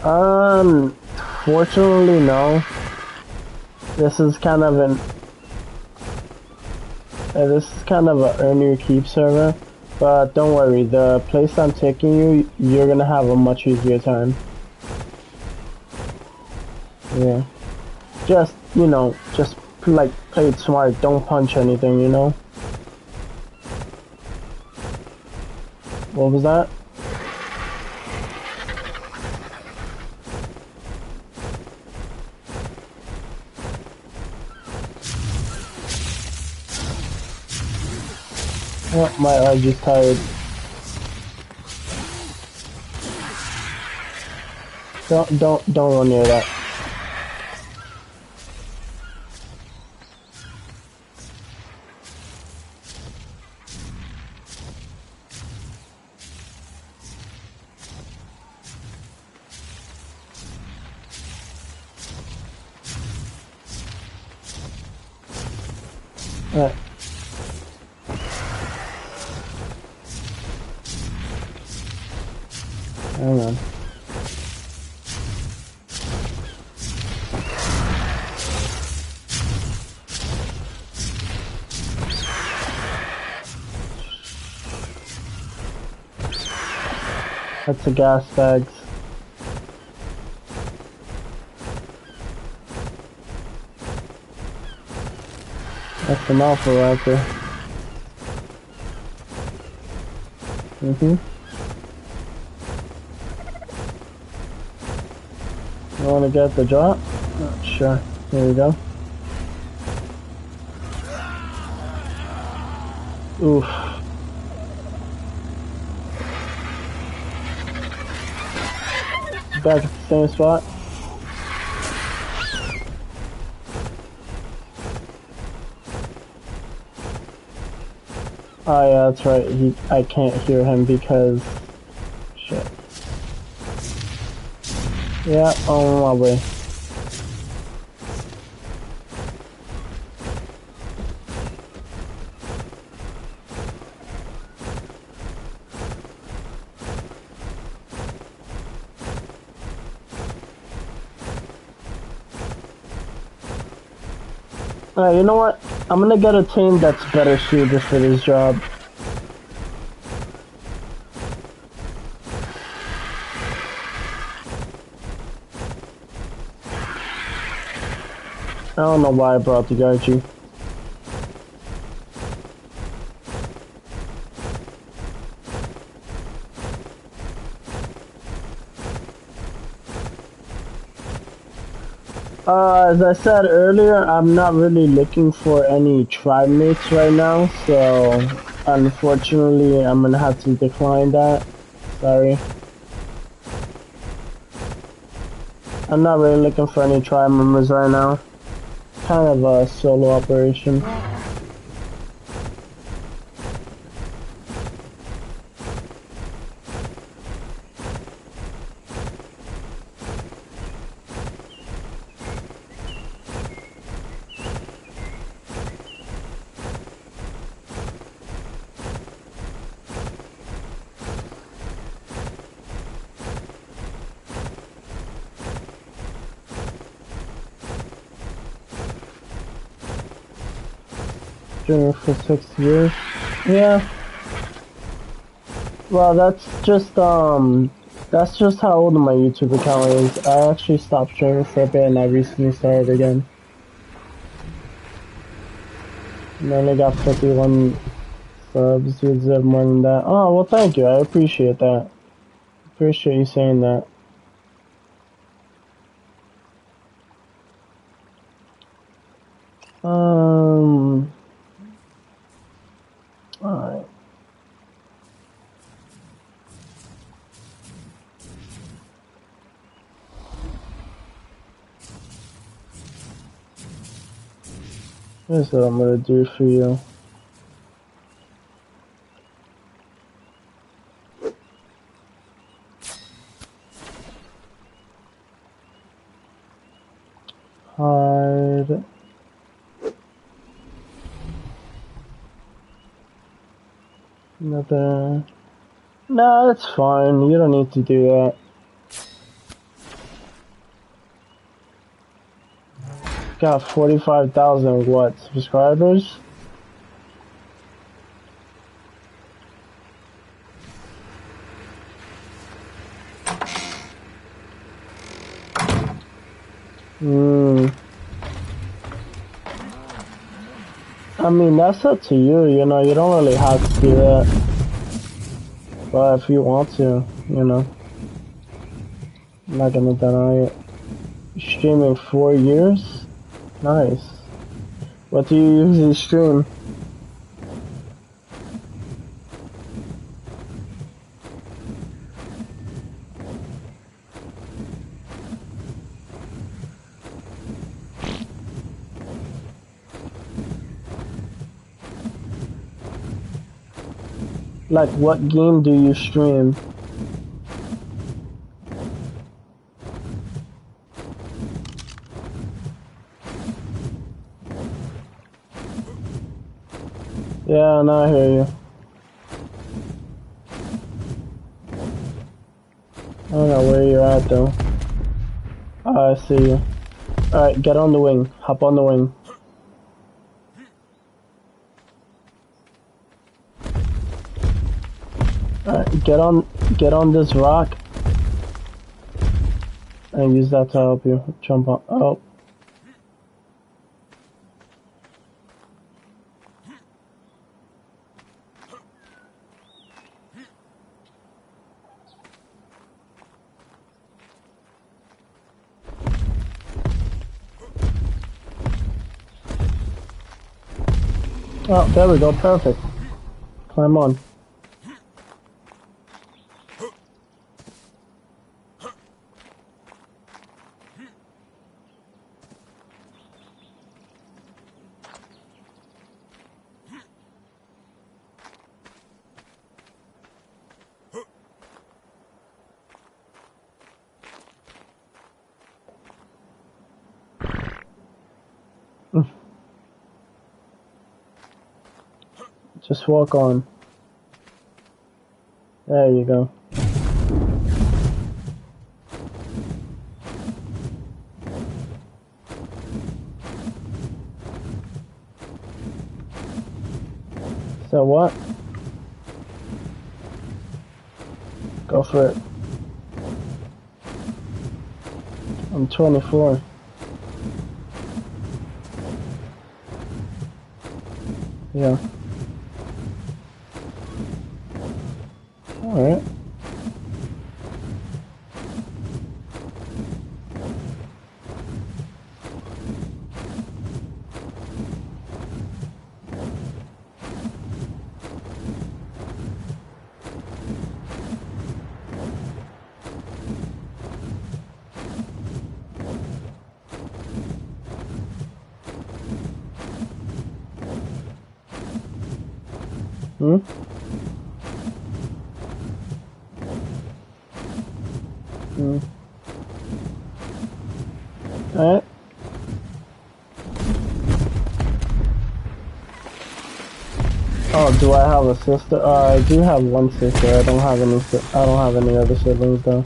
Um, Fortunately, no. This is kind of a earn your keep server, but don't worry, the place I'm taking you, you're gonna have a much easier time. Yeah. Just, just like play it smart, don't punch anything, you know? What was that? Oh, my arm is tired. Don't run near that. Alright. Hang on. That's the gas bags. That's the mouthful right there. You wanna get the drop? Oh, sure. Here we go. Oof. Back at the same spot. Oh yeah, that's right. I can't hear him because shit. Yeah, on my way. Alright, you know what? I'm gonna get a team that's better suited for this job. I don't know why I brought the Archie. As I said earlier, I'm not really looking for any tribe mates right now, so unfortunately I'm gonna have to decline that. Sorry. I'm not really looking for any tribe members right now. Kind of a solo operation. Doing it for 6 years. Yeah. Well, that's just how old my YouTube account is. I actually stopped streaming for a bit and I recently started again. And I only got 51 subs. You deserve more than that. Oh, well, thank you. I appreciate that. Appreciate you saying that. Alright. Here's what I'm gonna do for you. Hide. Another. Nah, that's fine. You don't need to do that. Got 45,000 what? Subscribers? I mean, that's up to you, you know, you don't really have to do that. But if you want to, you know. I'm not gonna deny it. Streaming 4 years? Nice. What do you usually stream? Like, what game do you stream? Yeah, no, I hear you. I don't know where you're at, though. I see you. Alright, get on the wing. Hop on the wing. Alright, get on this rock. And use that to help you jump on. Oh. Oh, there we go, perfect. Climb on. Just walk on. There you go. So what? Go for it. I'm 24. Yeah. Alright. Hmm? Hmm. Alright. Oh, do I have a sister? I do have one sister. I don't have any other siblings though.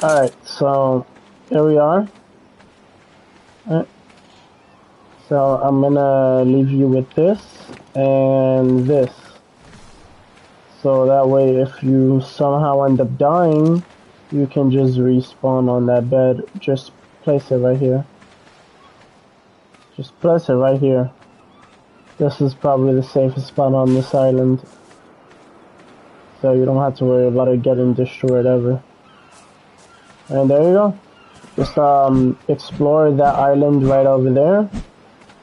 Alright, so here we are. Alright. So I'm gonna leave you with this and this. So that way if you somehow end up dying, you can just respawn on that bed. Just place it right here. Just place it right here. This is probably the safest spot on this island. So you don't have to worry about it getting destroyed ever. And there you go. Just explore that island right over there.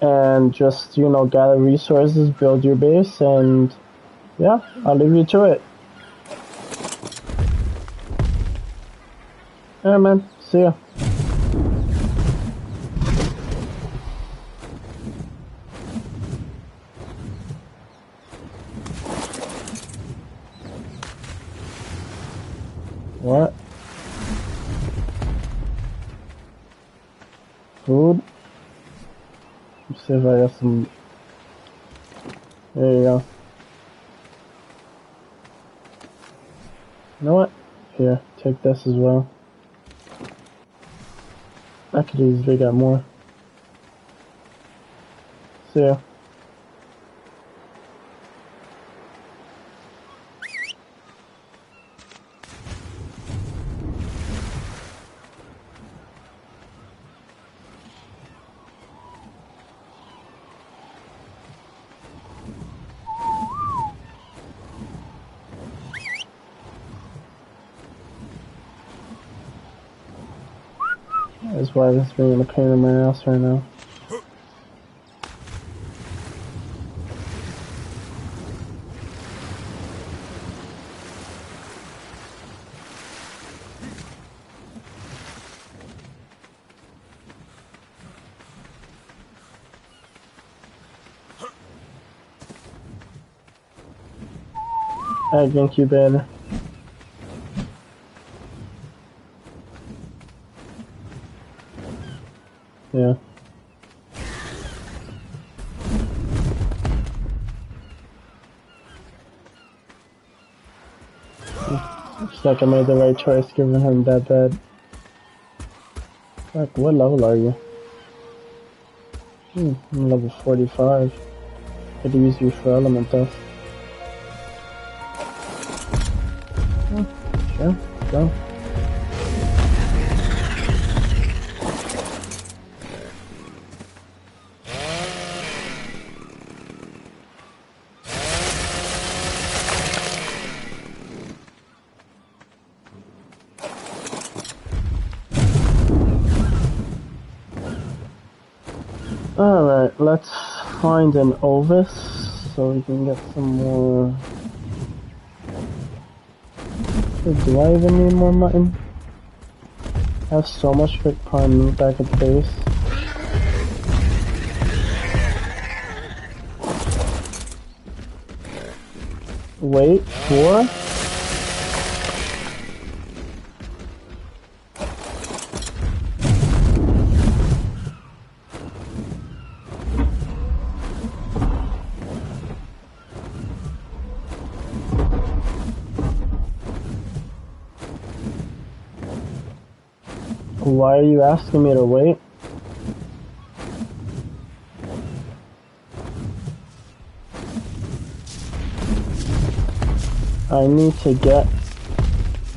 and just, you know, gather resources, build your base, and yeah, I'll leave you to it. Yeah, man. See ya. What? Food? Let's see if I got some. There you go. You know what? Here, take this as well. I could easily got more. See ya. That's why this is being a pain in my ass right now. Egg incubator. Yeah. Looks like I made the right choice giving him that bed. Fuck, what level are you? I'm level 45. Could use you for element dust. Sure, go. Alright, let's find an Ovis so we can get some more. Do I even need more mutton? I have so much quick prime meat back at the base. Wait for. Why are you asking me to wait? I need to get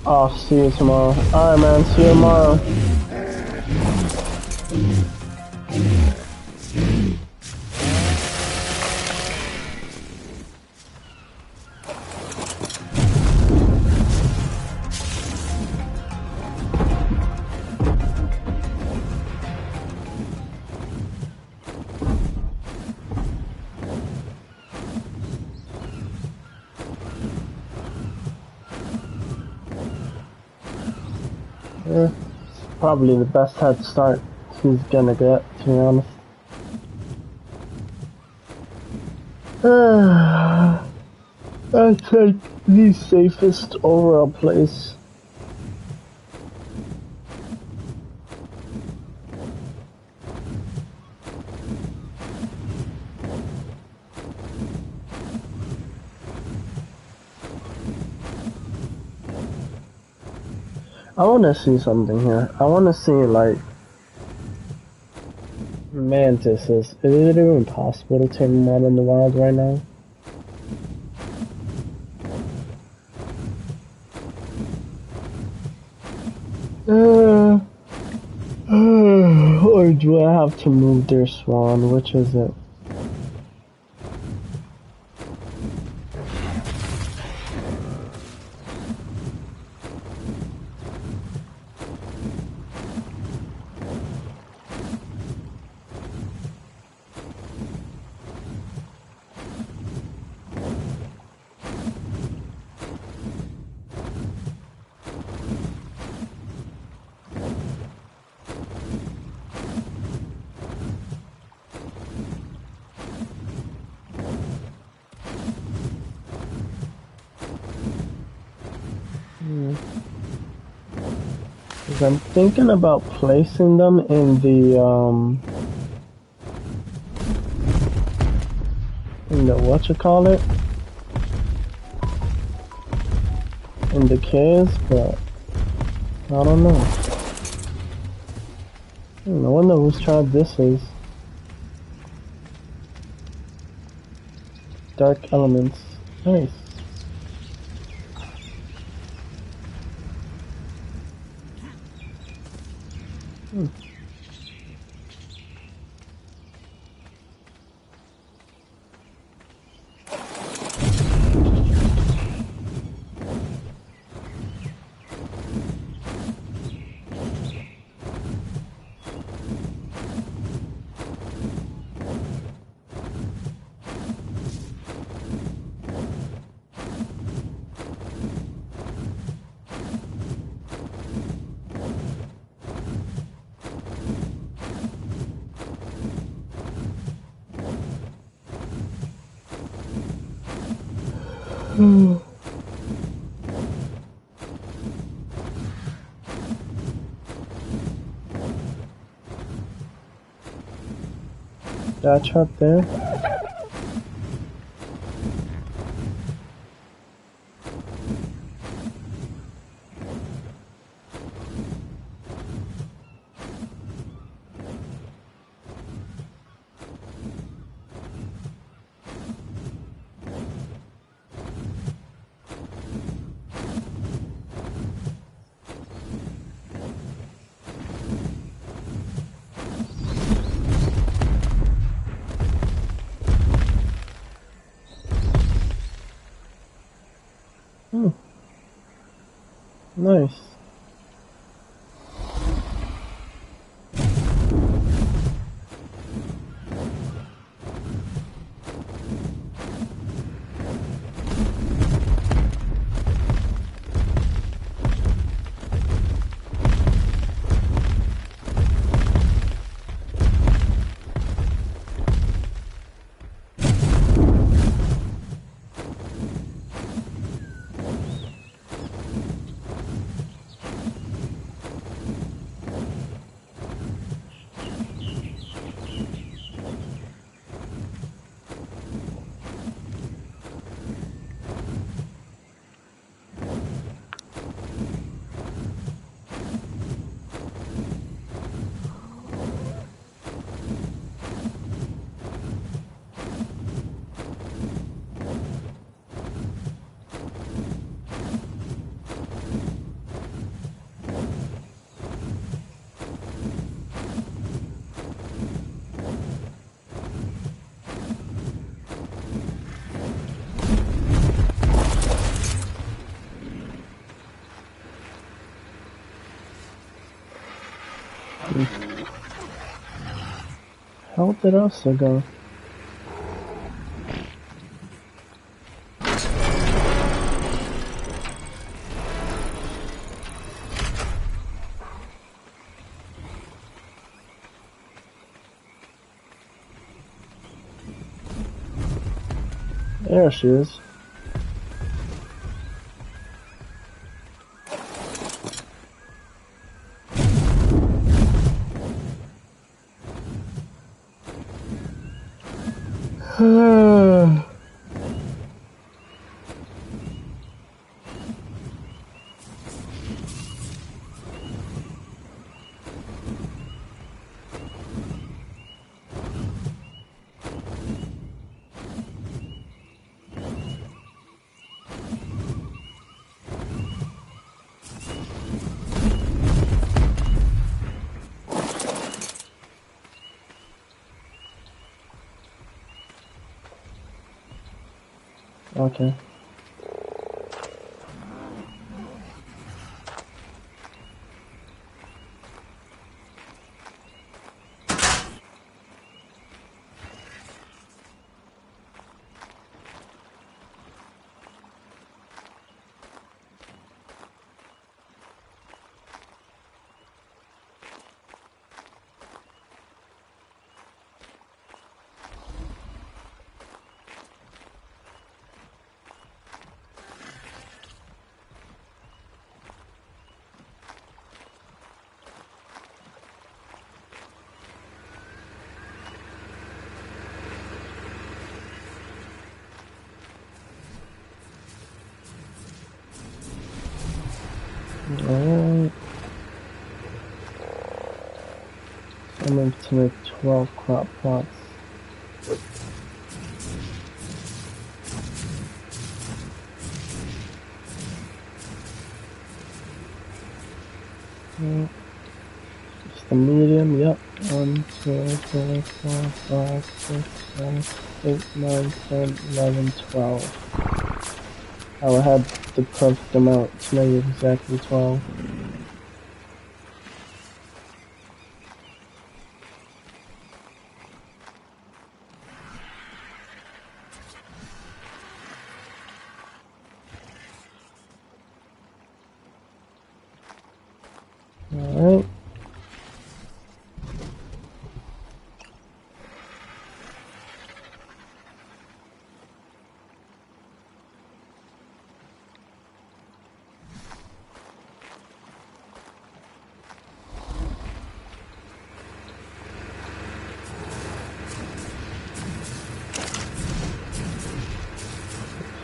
off. See you tomorrow. Alright, man. See you tomorrow. Yeah, it's probably the best head start he's gonna get, to be honest. I take the safest overall place. I wanna see something here. I wanna see, like, mantises. Is it even possible to tame them out in the wild right now? Or do I have to move their spawn? Which is it? I'm thinking about placing them in the whatchamacallit, in the caves, but I don't know. I wonder whose tribe this is. Dark elements. Nice. That trap there? Nice. How did also go? There she is. Okay. Alright. I'm going to make 12 crop plots. Just a medium, yep. 1, 2, 3, 4, 5, 6, 7, 8, 9, 10, 11, 12. I will have the perfect amount to make exactly 12. Alright.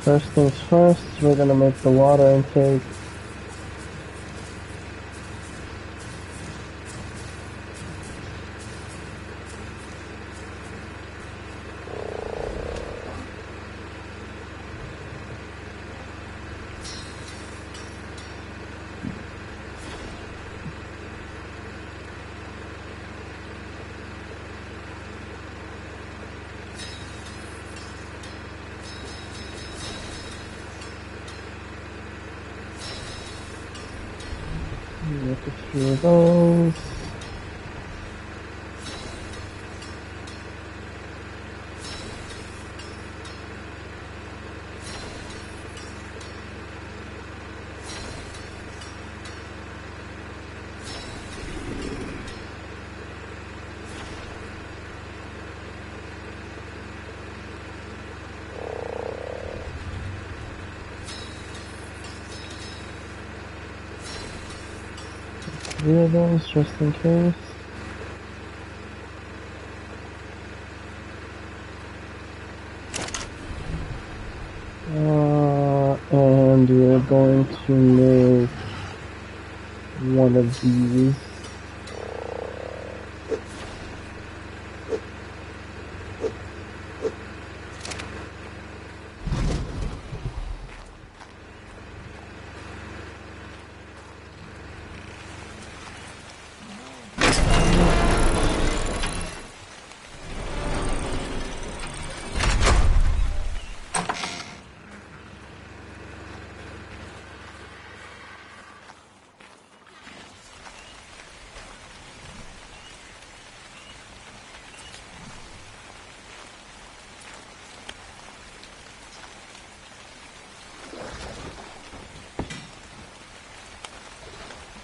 First things first, we're gonna make the water intake. Make a few of those. Three of those just in case. And we're going to make one of these.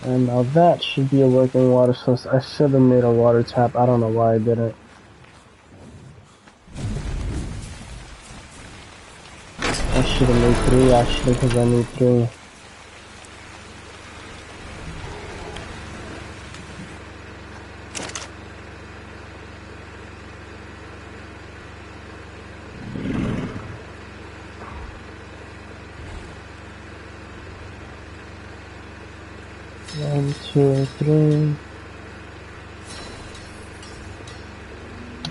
And now that should be a working water source. I should have made a water tap. I don't know why I didn't. I should have made 3 actually because I need 3. One, two, three.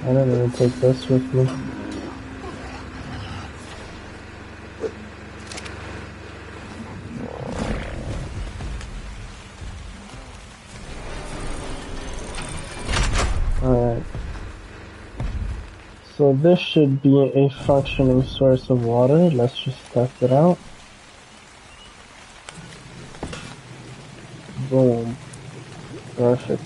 I don't even take this with me. Alright. So this should be a functioning source of water. Let's just test it out. Boom. Perfect.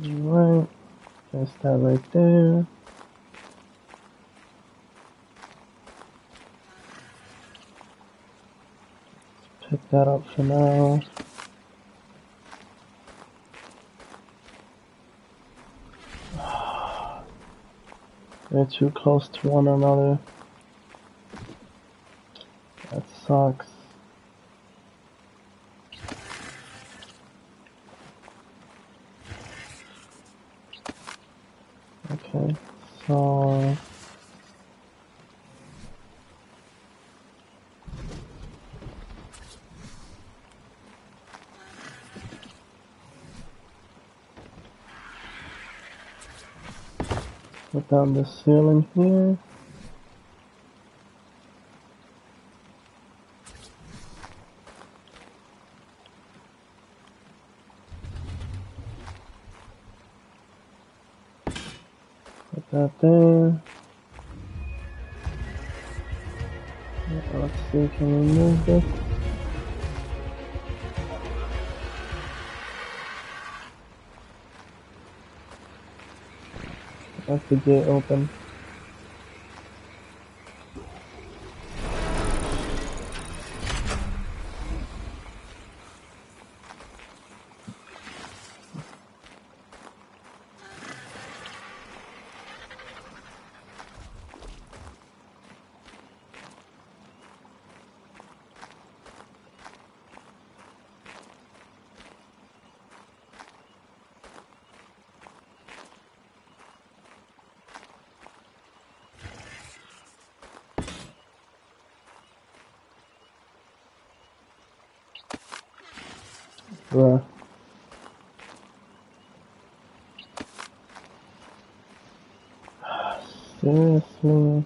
Alright, place that right there. Pick that up for now. They're too close to one another. That sucks. Okay, so put down the ceiling here. Put that there. Let's see, can we move this? That's the gate open. Bruh. Seriously.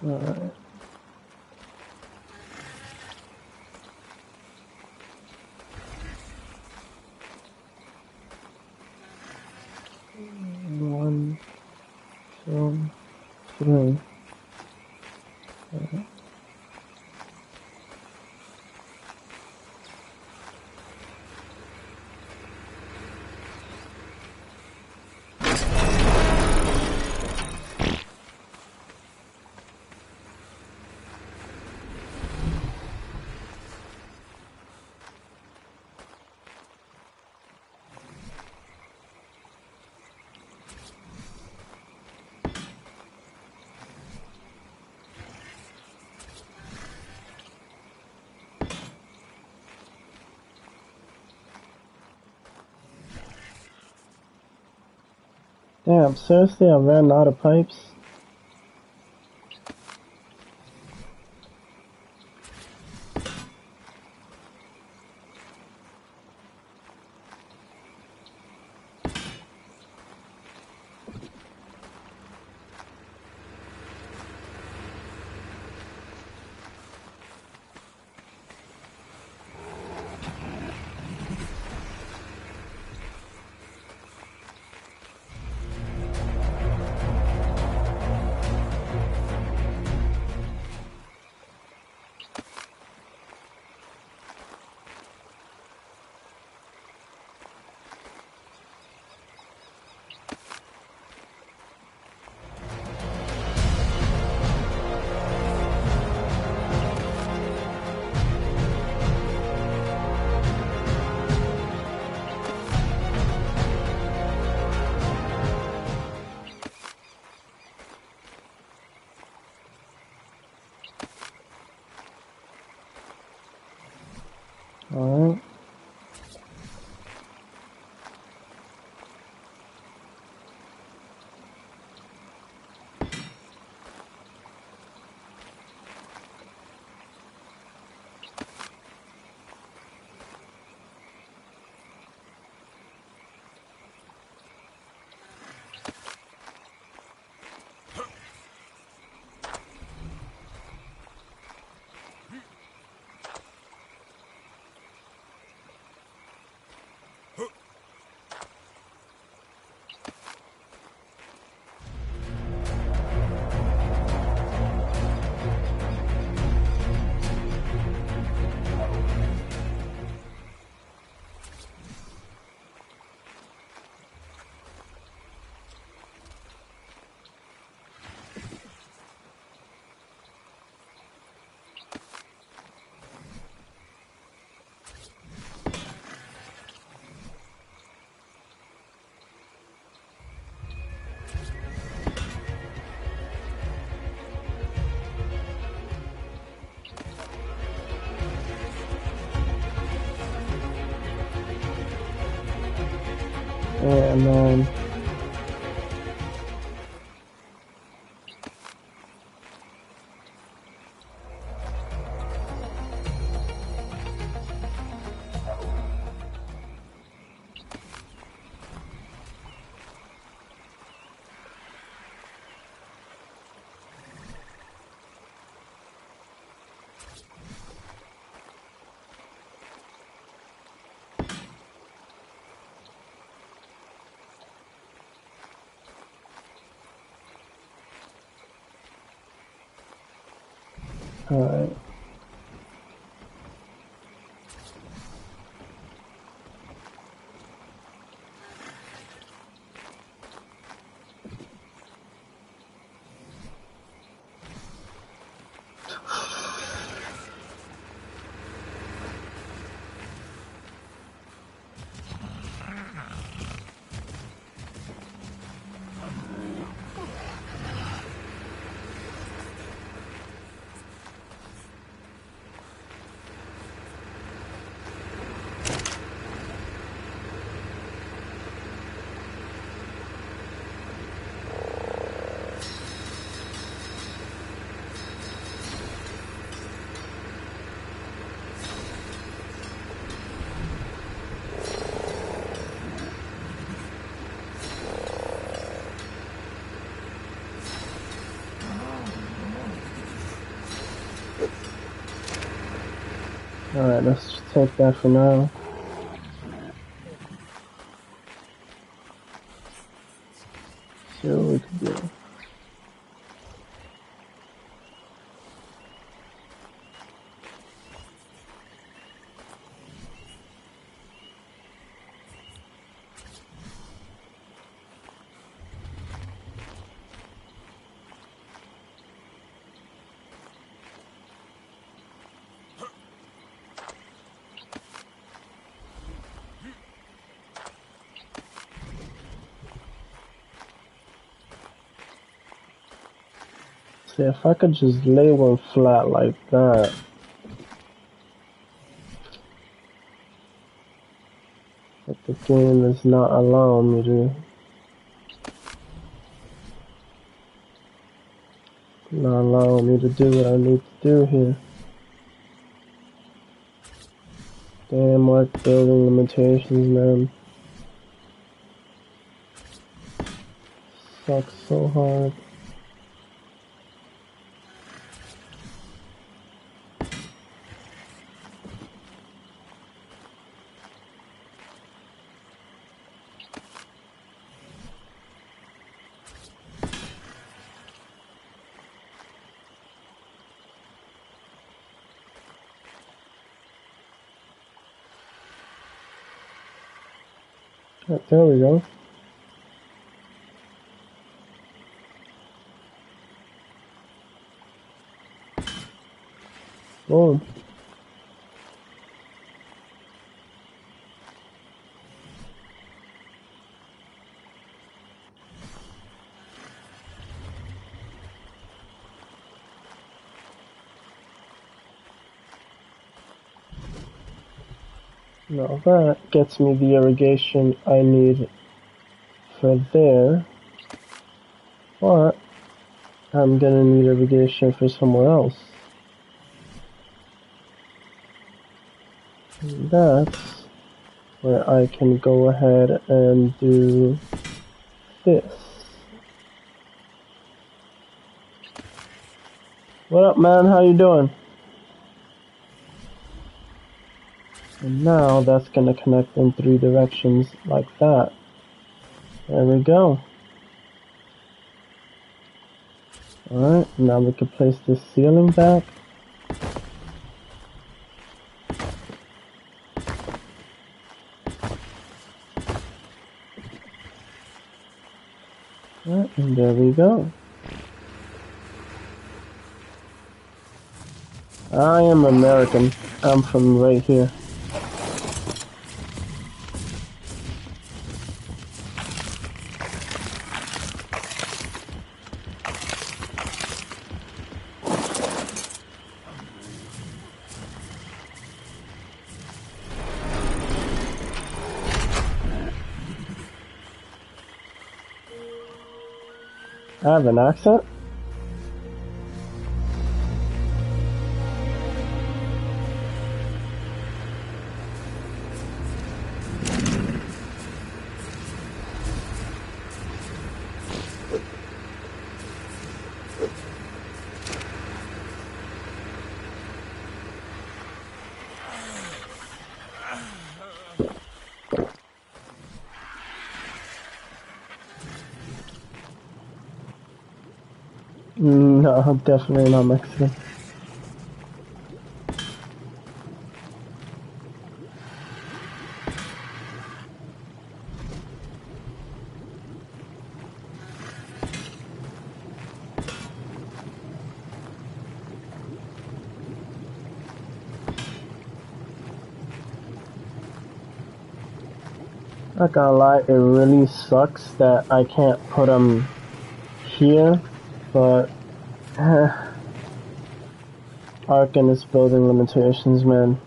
Alright. One, two, three. Alright. Damn, seriously, I ran out of pipes? Alright. And then alright. Alright, let's take that for now. See what we can do. See, if I could just lay one flat like that. But the game is not allowing me to. Not allowing me to do what I need to do here. Damn, like building limitations, man. Sucks so hard. There we go. Boom. Now that gets me the irrigation I need for there, but I'm gonna need irrigation for somewhere else. And that's where I can go ahead and do this. What up, man? How you doing? And now that's gonna connect in 3 directions like that. There we go. Alright, now we can place this ceiling back. Alright, and there we go. I am American. I'm from right here. I have an accent? No, definitely not Mexican. Not gonna lie, it really sucks that I can't put them here, but Ark and its building limitations, man.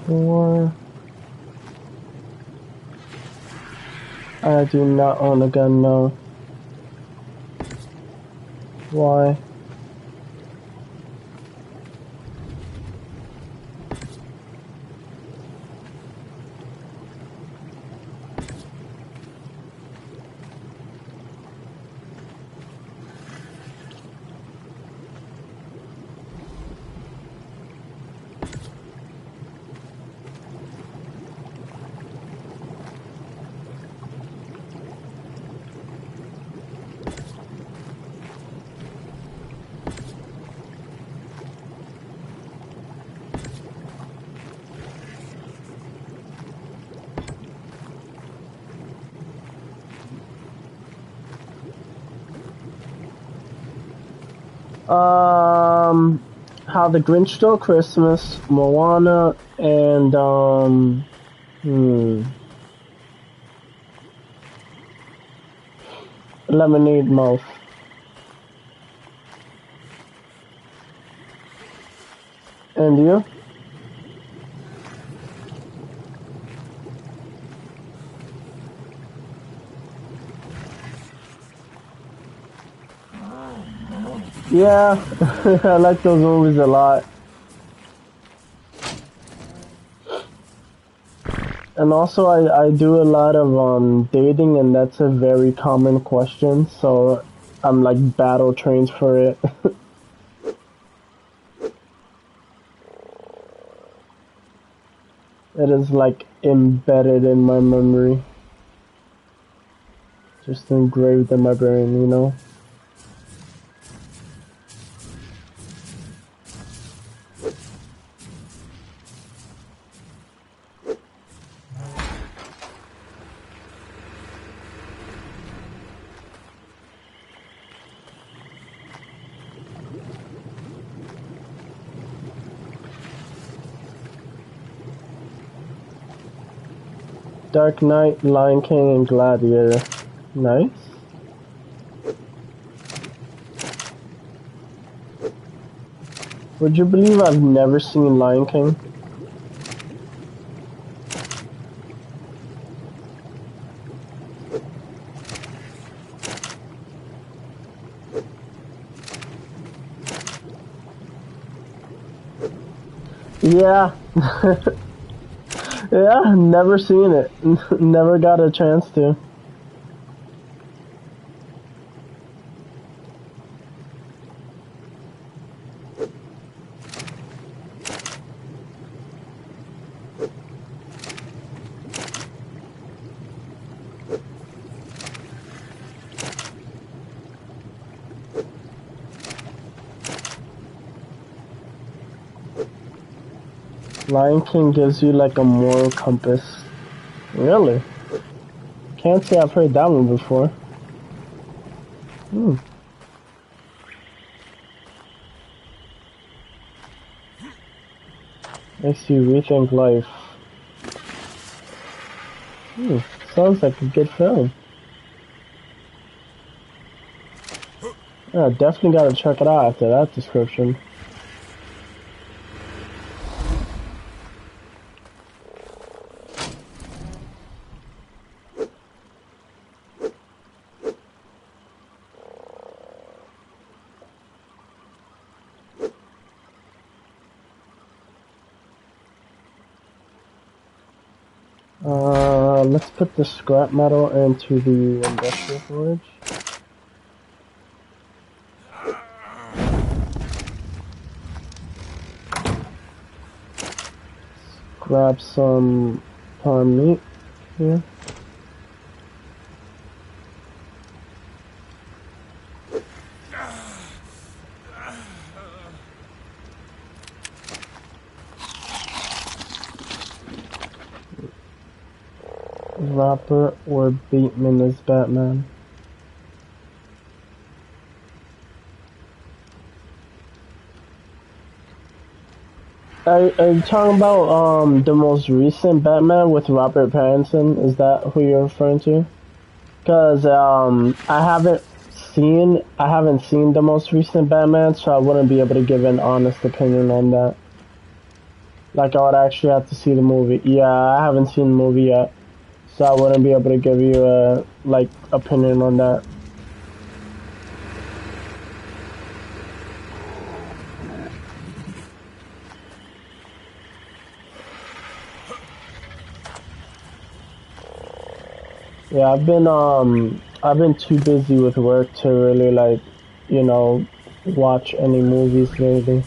Or I do not own a gun, no. Why? How the Grinch Stole Christmas, Moana, and Lemonade Mouth. And you? Yeah, I like those movies a lot. And also, I do a lot of dating, and that's a very common question, so I'm like battle trained for it. It is like embedded in my memory. Just engraved in my brain, you know? Dark Knight, Lion King, and Gladiator. Nice. Would you believe I've never seen Lion King? Yeah. Yeah, never seen it. Never got a chance to. Lion King gives you like a moral compass. Really? Can't say I've heard that one before. Hmm. Makes you rethink life. Sounds like a good film. Yeah, definitely gotta check it out after that description. Let's put the scrap metal into the industrial forge. Grab some farm meat here. Rapper or Bateman as Batman. Are you talking about the most recent Batman with Robert Pattinson? Is that who you're referring to? Because I haven't seen the most recent Batman, so I wouldn't be able to give an honest opinion on that. Like I would actually have to see the movie. Yeah, I haven't seen the movie yet, so I wouldn't be able to give you a opinion on that. Yeah, I've been too busy with work to really watch any movies lately.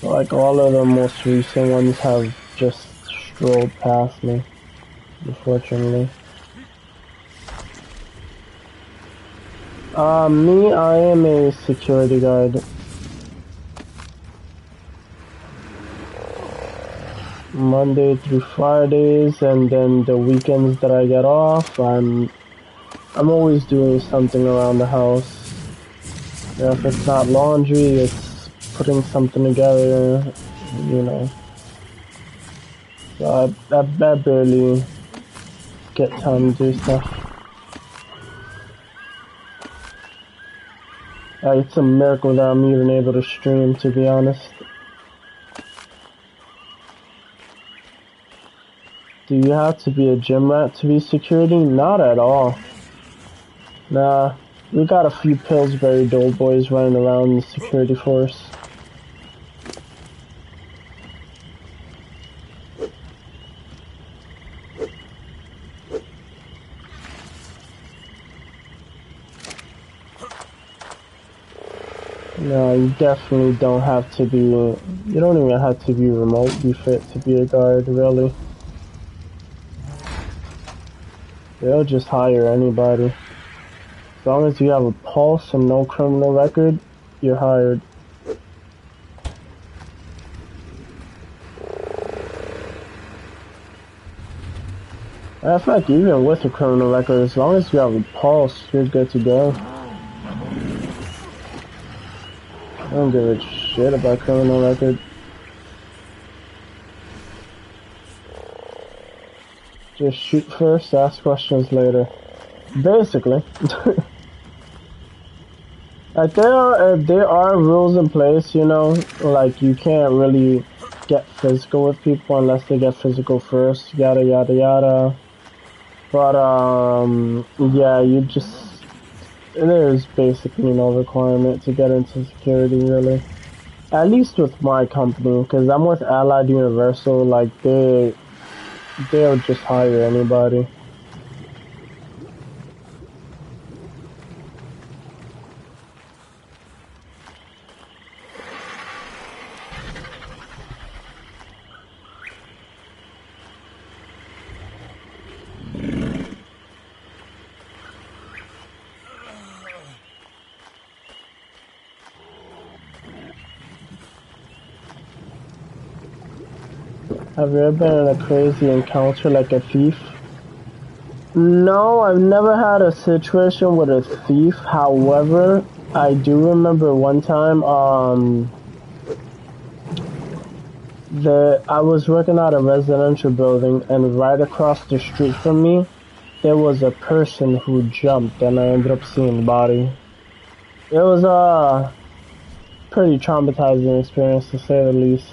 Like all of the most recent ones have just strolled past me, unfortunately. Me, I am a security guard. Monday through Fridays, and then the weekends that I get off, I'm always doing something around the house. Yeah, if it's not laundry, it's putting something together, you know. So I barely get time to do stuff. It's a miracle that I'm even able to stream, to be honest. Do you have to be a gym rat to be security? Not at all. Nah, we got a few Pillsbury doughboys running around the security force. No, you definitely don't have to be, you don't even have to be remotely fit to be a guard, really. They'll just hire anybody. As long as you have a pulse and no criminal record, you're hired. In fact, even with a criminal record, as long as you have a pulse, you're good to go. I don't give a shit about criminal record. Just shoot first, ask questions later. Basically. Like there are rules in place, you know, like you can't really get physical with people unless they get physical first, yada yada yada. But yeah, you just there's basically no requirement to get into security really. At least with my company, because I'm with Allied Universal, like they'll just hire anybody. Have you ever been in a crazy encounter like a thief? No, I've never had a situation with a thief. However, I do remember one time, I was working at a residential building, and right across the street from me, there was a person who jumped, and I ended up seeing the body. It was a pretty traumatizing experience, to say the least.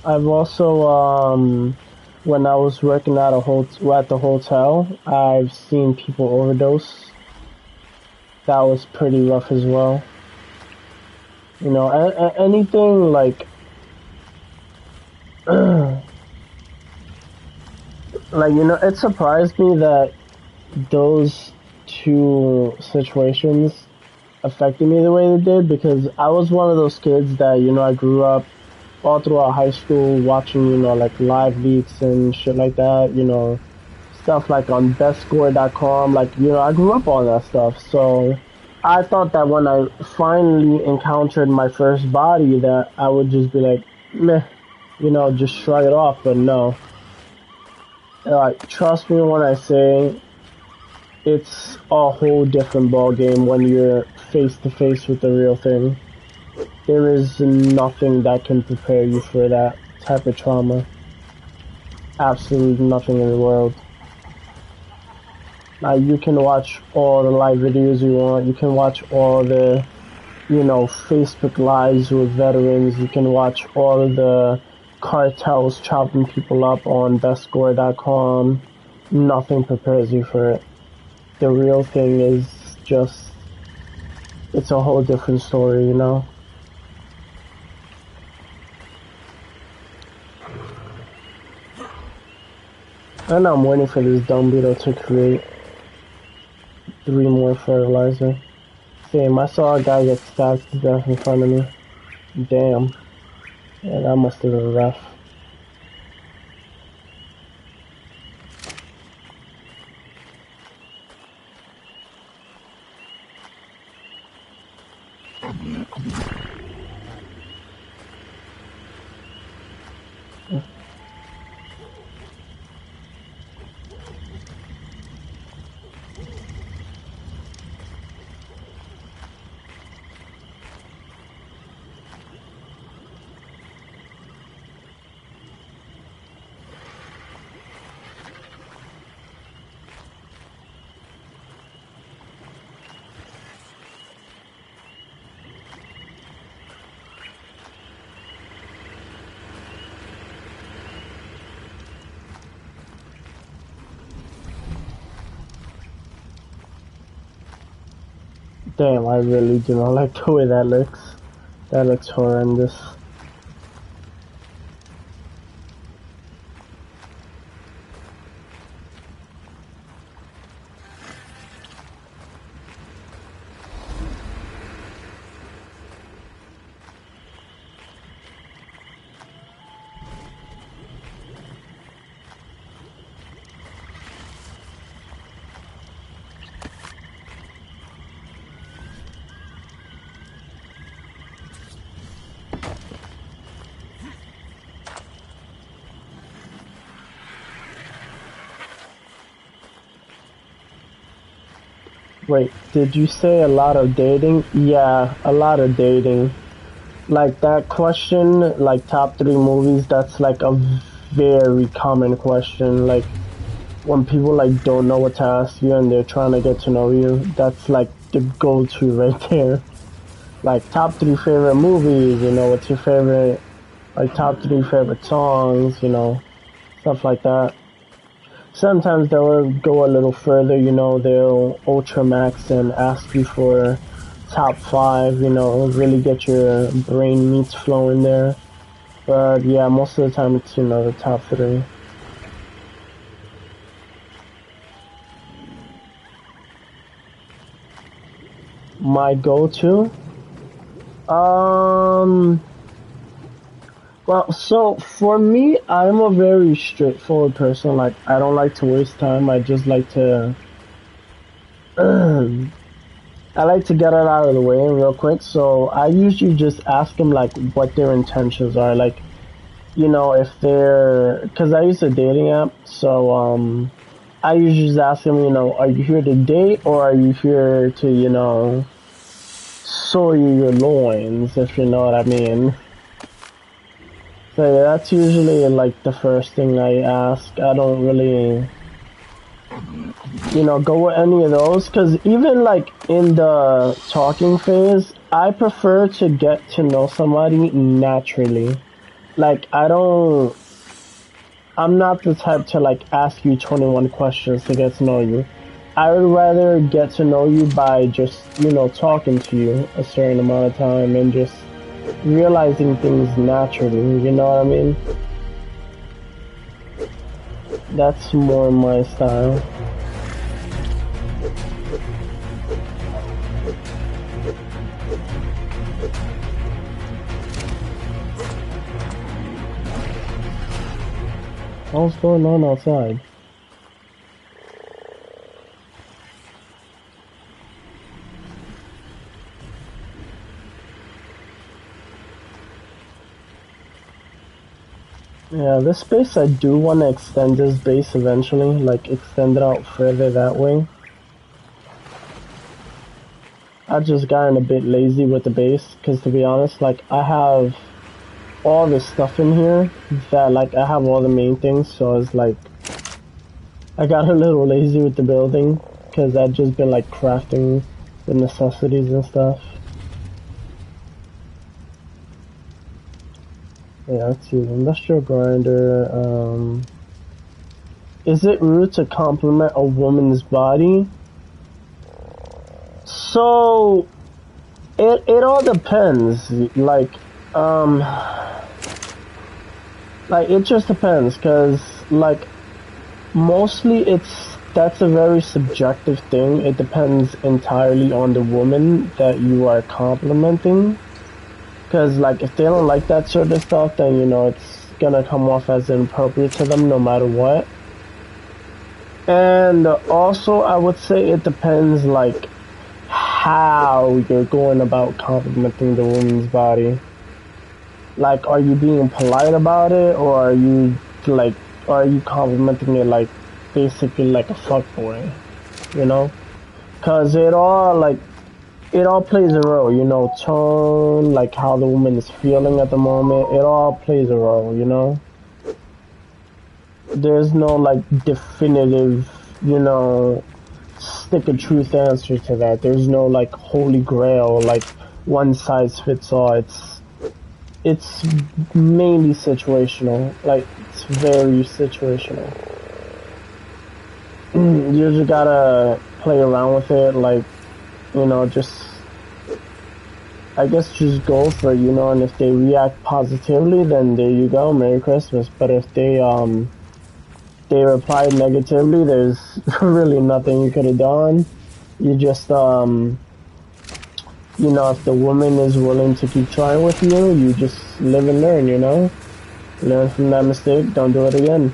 I've also, when I was working at at the hotel, I've seen people overdose. That was pretty rough as well. You know, anything like, like, you know, it surprised me that those two situations affected me the way they did, because I was one of those kids that, you know, I grew up all throughout high school watching, you know, like live leaks and shit like that, you know, stuff like on bestscore.com, like, you know, I grew up on that stuff. So I thought that when I finally encountered my first body that I would just be like, meh, you know, just shrug it off, but no. Like, trust me when I say it's a whole different ball game when you're face to face with the real thing. There is nothing that can prepare you for that type of trauma. Absolutely nothing in the world. You can watch all the live videos you want. You can watch all the, you know, Facebook lives with veterans. You can watch all of the cartels chopping people up on bestscore.com. Nothing prepares you for it. The real thing is just, it's a whole different story, you know? And I'm waiting for this dumb beetle to create 3 more fertilizer. Same, I saw a guy get stabbed to death in front of me. Damn. Yeah, that must have been rough. Damn, I really do not like the way that looks. That looks horrendous. Wait, did you say a lot of dating? Yeah, a lot of dating. Like that question, like top three movies, that's like a very common question. Like when people like don't know what to ask you and they're trying to get to know you, that's like the go-to right there. Like top three favorite movies, what's your favorite, like top three favorite songs, stuff like that. Sometimes they'll go a little further, they'll ultramax and ask you for top five, really get your brain meats flowing there. But yeah, most of the time it's, the top three. My go-to? Um, well, so for me, I'm a very straightforward person. Like, I don't like to waste time. I just like to, I like to get it out of the way real quick. So I usually just ask them like what their intentions are. Like, if they're, cause I use a dating app. So, I usually just ask them, are you here to date or are you here to, soil your loins, if you know what I mean? So yeah, that's usually like the first thing I ask. I don't really, go with any of those, because even like in the talking phase, I prefer to get to know somebody naturally. Like I'm not the type to like ask you 21 questions to get to know you. I would rather get to know you by just, talking to you a certain amount of time and just realizing things naturally, you know what I mean? That's more my style. What's going on outside? Yeah, this space I do want to extend this base eventually, like extend it out further that way. I just gotten a bit lazy with the base, because to be honest, like I have all this stuff in here that like I have all the main things, so it's like I got a little lazy with the building, because I've just been like crafting the necessities and stuff. Yeah, let's see. Industrial grinder. Is it rude to compliment a woman's body? So it all depends. Like it just depends, cause like mostly that's a very subjective thing. It depends entirely on the woman that you are complimenting. Cause like if they don't like that sort of stuff, then it's gonna come off as inappropriate to them no matter what. And also I would say it depends like how you're going about complimenting the woman's body. Like, are you being polite about it, or are you complimenting it like basically like a fuckboy, you know? Cause it all plays a role, tone, like how the woman is feeling at the moment, it all plays a role. There's no like definitive, stick of truth answer to that. There's no like holy grail, like one size fits all. It's mainly situational. Like it's very situational. You just gotta play around with it, like just I guess just go for it, and if they react positively, then there you go, Merry Christmas. But if they replied negatively, there's really nothing you could have done. You just if the woman is willing to keep trying with you, you just live and learn, learn from that mistake, don't do it again.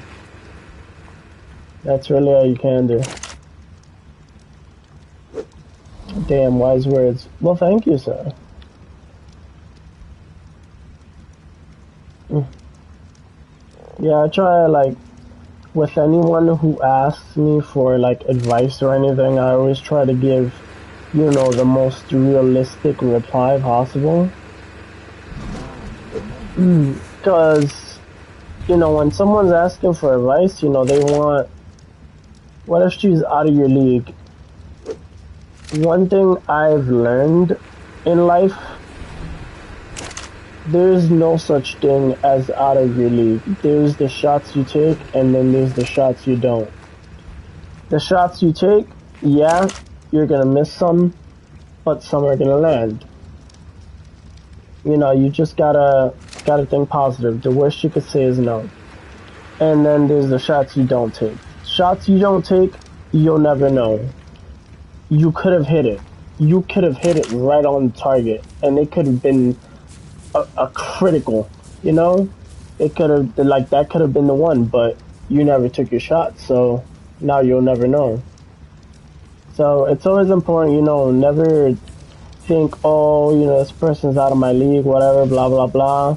That's really all you can do. Damn, wise words. Well, thank you, sir. Yeah, I try, like, with anyone who asks me for like advice or anything, I always try to give, you know, the most realistic reply possible. Because, you know, when someone's asking for advice, you know, they want, what if she's out of your league? One thing I've learned in life, there's no such thing as out of your league. There's the shots you take, and then there's the shots you don't. The shots you take, yeah, you're gonna miss some, but some are gonna land. You know, you just gotta think positive. The worst you could say is no. And then there's the shots you don't take. Shots you don't take, you'll never know. You could have hit it. You could have hit it right on target, and it could have been a critical, you know? It could have, like, that could have been the one, but you never took your shot, so now you'll never know. So it's always important, you know, never think, oh, you know, this person's out of my league, whatever, blah, blah, blah.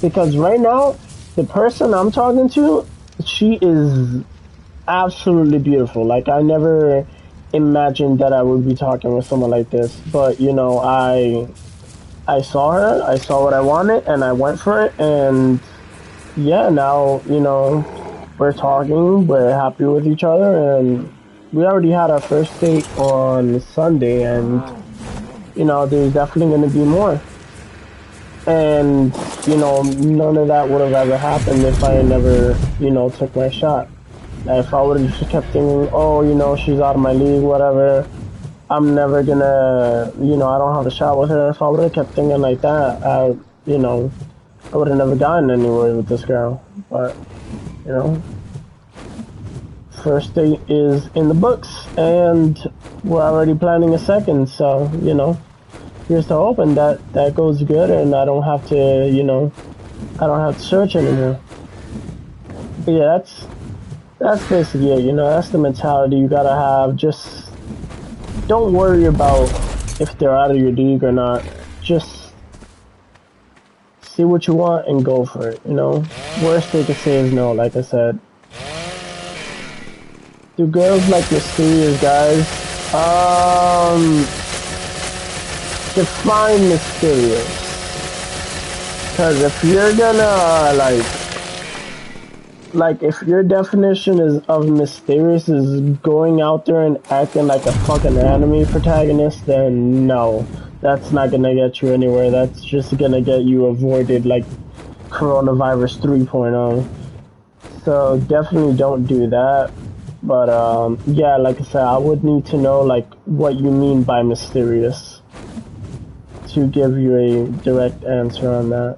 Because right now, the person I'm talking to, she is absolutely beautiful. Like, I never imagined that I would be talking with someone like this, but, you know, I saw her, I saw what I wanted, and I went for it, and yeah, now, you know, we're talking, we're happy with each other, and we already had our first date on Sunday, and, you know, there's definitely going to be more. And, you know, none of that would have ever happened if I never, you know, took my shot. If I would have just kept thinking, oh, you know, she's out of my league, whatever, I'm never gonna, you know, I don't have a shot with her. If I would have kept thinking like that, you know, I would have never gotten anywhere with this girl. But, you know, first date is in the books, and we're already planning a second, so, you know, here's to hoping that goes good, and I don't have to, you know, I don't have to search anymore. But yeah, that's basically it, you know, that's the mentality you gotta have. Just don't worry about if they're out of your league or not. Just see what you want and go for it, you know. Worst they can say is no, like I said. Do girls like mysterious guys? Define mysterious. Because if you're gonna, like if your definition is of mysterious is going out there and acting like a fucking anime protagonist, then no, that's not gonna get you anywhere. That's just gonna get you avoided like coronavirus 3.0. So definitely don't do that. But yeah, like I said, I would need to know like what you mean by mysterious to give you a direct answer on that.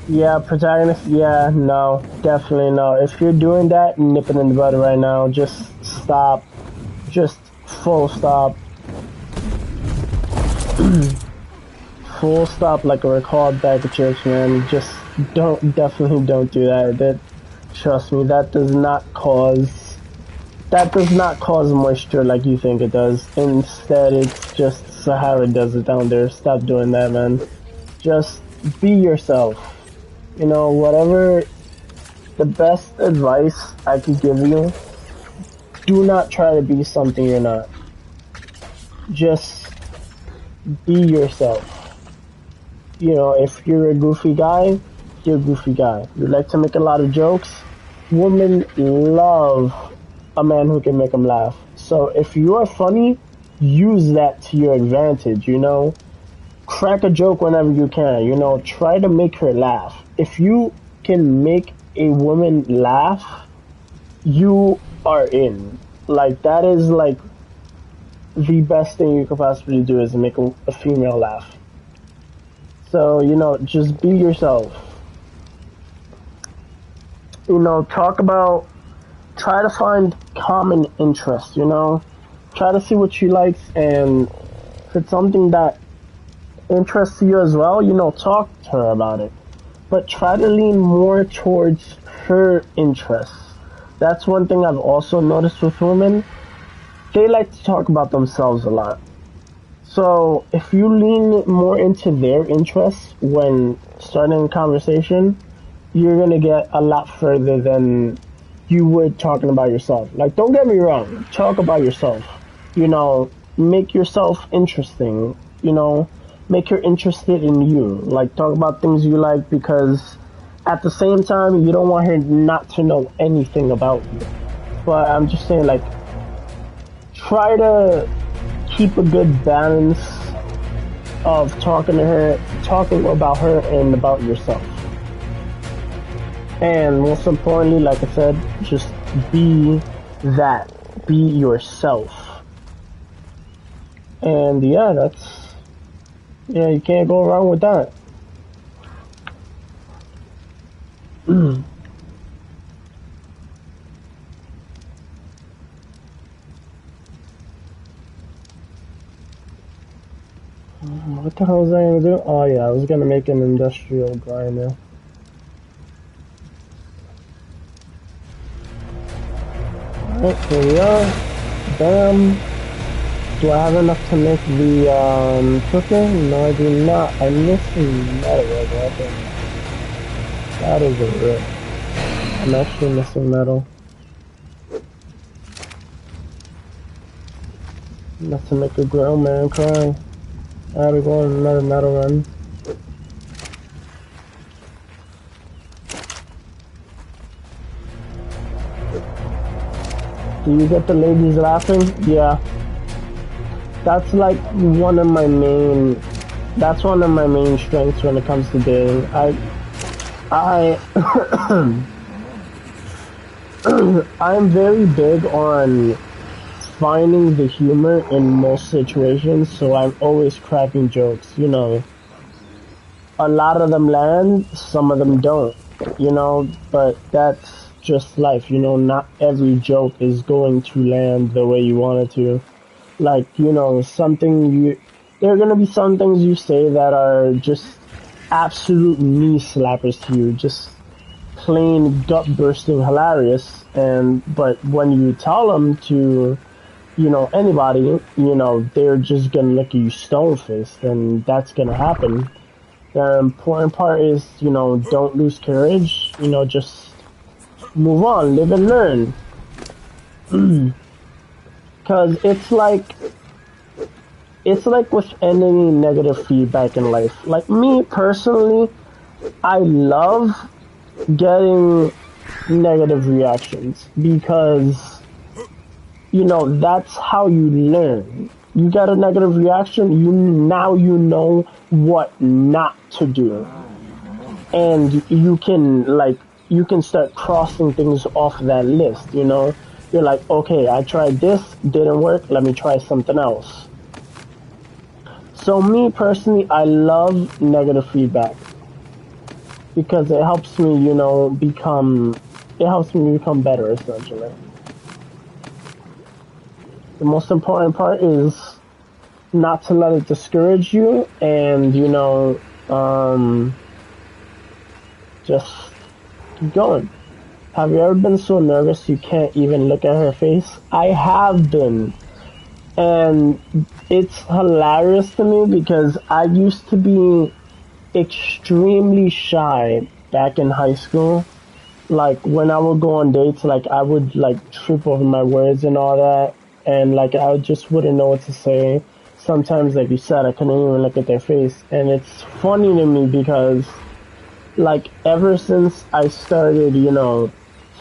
Yeah, protagonist, yeah, no, definitely no. If you're doing that, nip it in the bud right now. Just stop. Just full stop. Full stop like a recalled bag of chips, man. Just definitely don't do that. Trust me, that does not cause moisture like you think it does. Instead, it's just Sahara Desert down there. Stop doing that, man. Just be yourself. You know, whatever the best advice I could give you, do not try to be something you're not. Just be yourself. You know, if you're a goofy guy, you're a goofy guy. You like to make a lot of jokes, women love a man who can make them laugh. So if you're funny, use that to your advantage, you know? Crack a joke whenever you can, you know, try to make her laugh. If you can make a woman laugh, you are in. Like, that is like the best thing you could possibly do is make a female laugh. So, you know, just be yourself. You know, try to find common interests, you know? try to see what she likes, and if it's something that interests you as well, you know, talk to her about it. But try to lean more towards her interests. That's one thing I've also noticed with women. They like to talk about themselves a lot. So if you lean more into their interests when starting a conversation, you're gonna get a lot further than you would talking about yourself. Like, don't get me wrong, talk about yourself. You know, make yourself interesting. You know, make her interested in you. Like, talk about things you like, because at the same time, you don't want her not to know anything about you. But I'm just saying, like, try to keep a good balance of talking to her, talking about her and about yourself. And most importantly, like I said, just be that. Be yourself. And yeah, you can't go wrong with that. What the hell was I gonna do? Oh yeah, I was gonna make an industrial grinder. Alright, here we are. Bam. Do I have enough to make the cooking? No, I do not. I'm missing metal, I think. That is a rip. I'm actually missing metal. Enough to make a grown man cry. I gotta go on another metal run. Do you get the ladies laughing? Yeah. That's like one of my main strengths when it comes to dating. I'm very big on finding the humor in most situations, so I'm always cracking jokes, you know. A lot of them land, some of them don't, you know, but that's just life, you know. Not every joke is going to land the way you want it to. Like, you know, there are gonna be some things you say that are just absolute knee slappers to you, just plain gut bursting hilarious, but when you tell them to, you know, anybody, you know, they're just gonna look at you stone-faced, and that's gonna happen. The important part is, you know, don't lose courage, you know, just move on, live and learn. Because it's like with any negative feedback in life. Like, me personally, I love getting negative reactions, because, you know, that's how you learn. You get a negative reaction, now you know what not to do. And you can start crossing things off that list, you know? You're like, okay, I tried this, didn't work, let me try something else. So me personally, I love negative feedback, because it helps me, you know, become better, essentially. The most important part is not to let it discourage you, and, you know, just keep going. Have you ever been so nervous you can't even look at her face? I have been. And it's hilarious to me, because I used to be extremely shy back in high school. Like, when I would go on dates, like, I would, like, trip over my words and all that. And, like, I just wouldn't know what to say. Sometimes, like you said, I couldn't even look at their face. And it's funny to me, because, like, ever since I started, you know,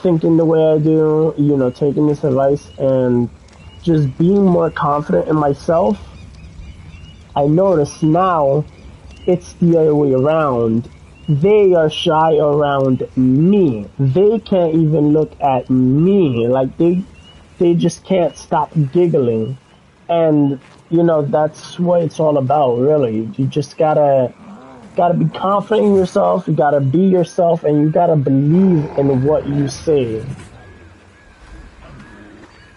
thinking the way I do, you know, taking this advice and just being more confident in myself, I notice now it's the other way around. They are shy around me. They can't even look at me. Like, they just can't stop giggling. And, you know, that's what it's all about, really. You just gotta be confident in yourself, you gotta be yourself, and you gotta believe in what you say.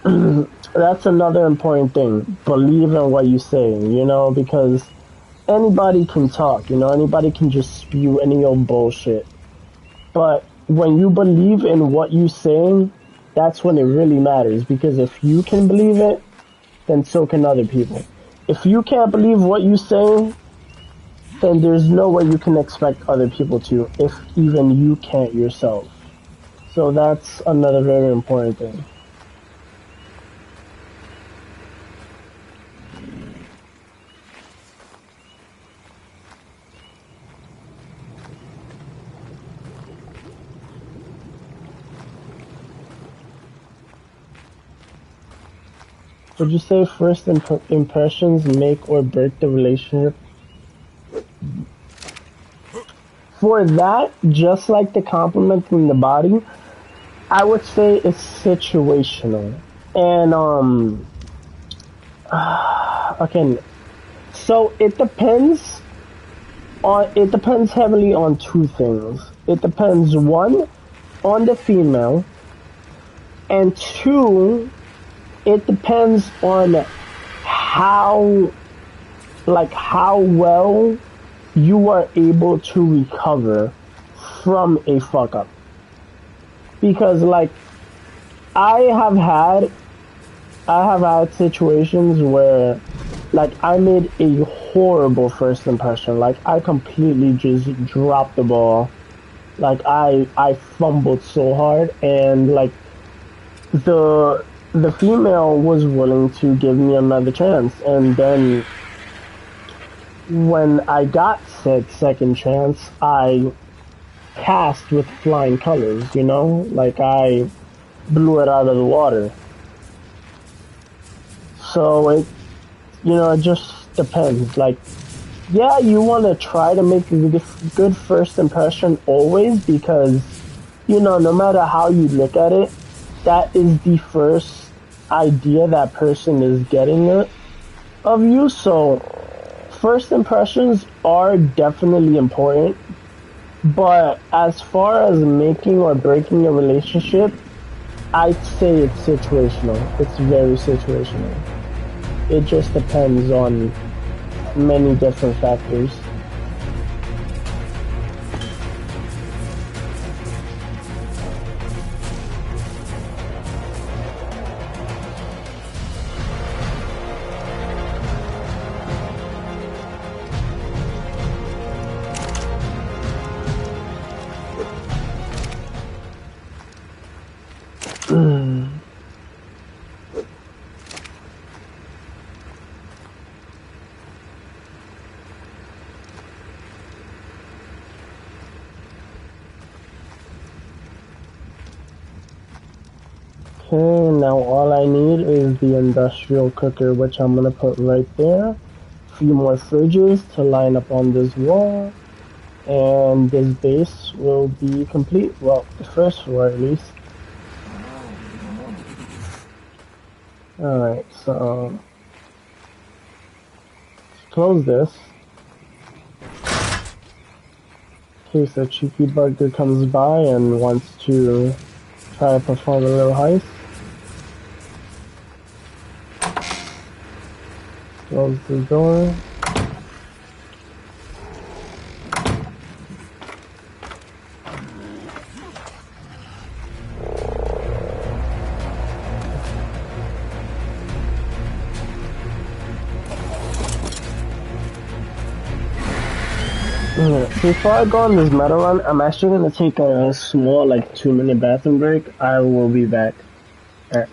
That's another important thing. Believe in what you say, you know, because anybody can talk, you know, anybody can just spew any old bullshit. But when you believe in what you saying, that's when it really matters. Because if you can believe it, then so can other people. If you can't believe what you saying, then there's no way you can expect other people to, if even you can't yourself. So that's another very important thing. Would you say first impressions make or break the relationship? For that, just like the compliment in the body, I would say it's situational. And, okay, so it depends heavily on two things. It depends, one, on the female, and two, it depends on how well you are able to recover from a fuck up. Because like I have had situations where like I made a horrible first impression. Like I completely just dropped the ball. Like I fumbled so hard, and like the female was willing to give me another chance, and then when I got said second chance, I passed with flying colors, you know? Like I blew it out of the water. So it, you know, it just depends. Like, yeah, you want to try to make a good first impression always, because, you know, no matter how you look at it, that is the first idea that person is getting it of you. So first impressions are definitely important, but as far as making or breaking a relationship, I'd say it's situational. It's very situational. It just depends on many different factors. Okay, now all I need is the industrial cooker, which I'm gonna put right there. A few more fridges to line up on this wall, and this base will be complete. Well, the first floor at least. Alright, so let's close this. In case a cheeky bugger comes by and wants to try to perform a little heist. Close the door. Before I go on this meta run, I'm actually gonna take a small, like, 2-minute bathroom break. I will be back. Alright.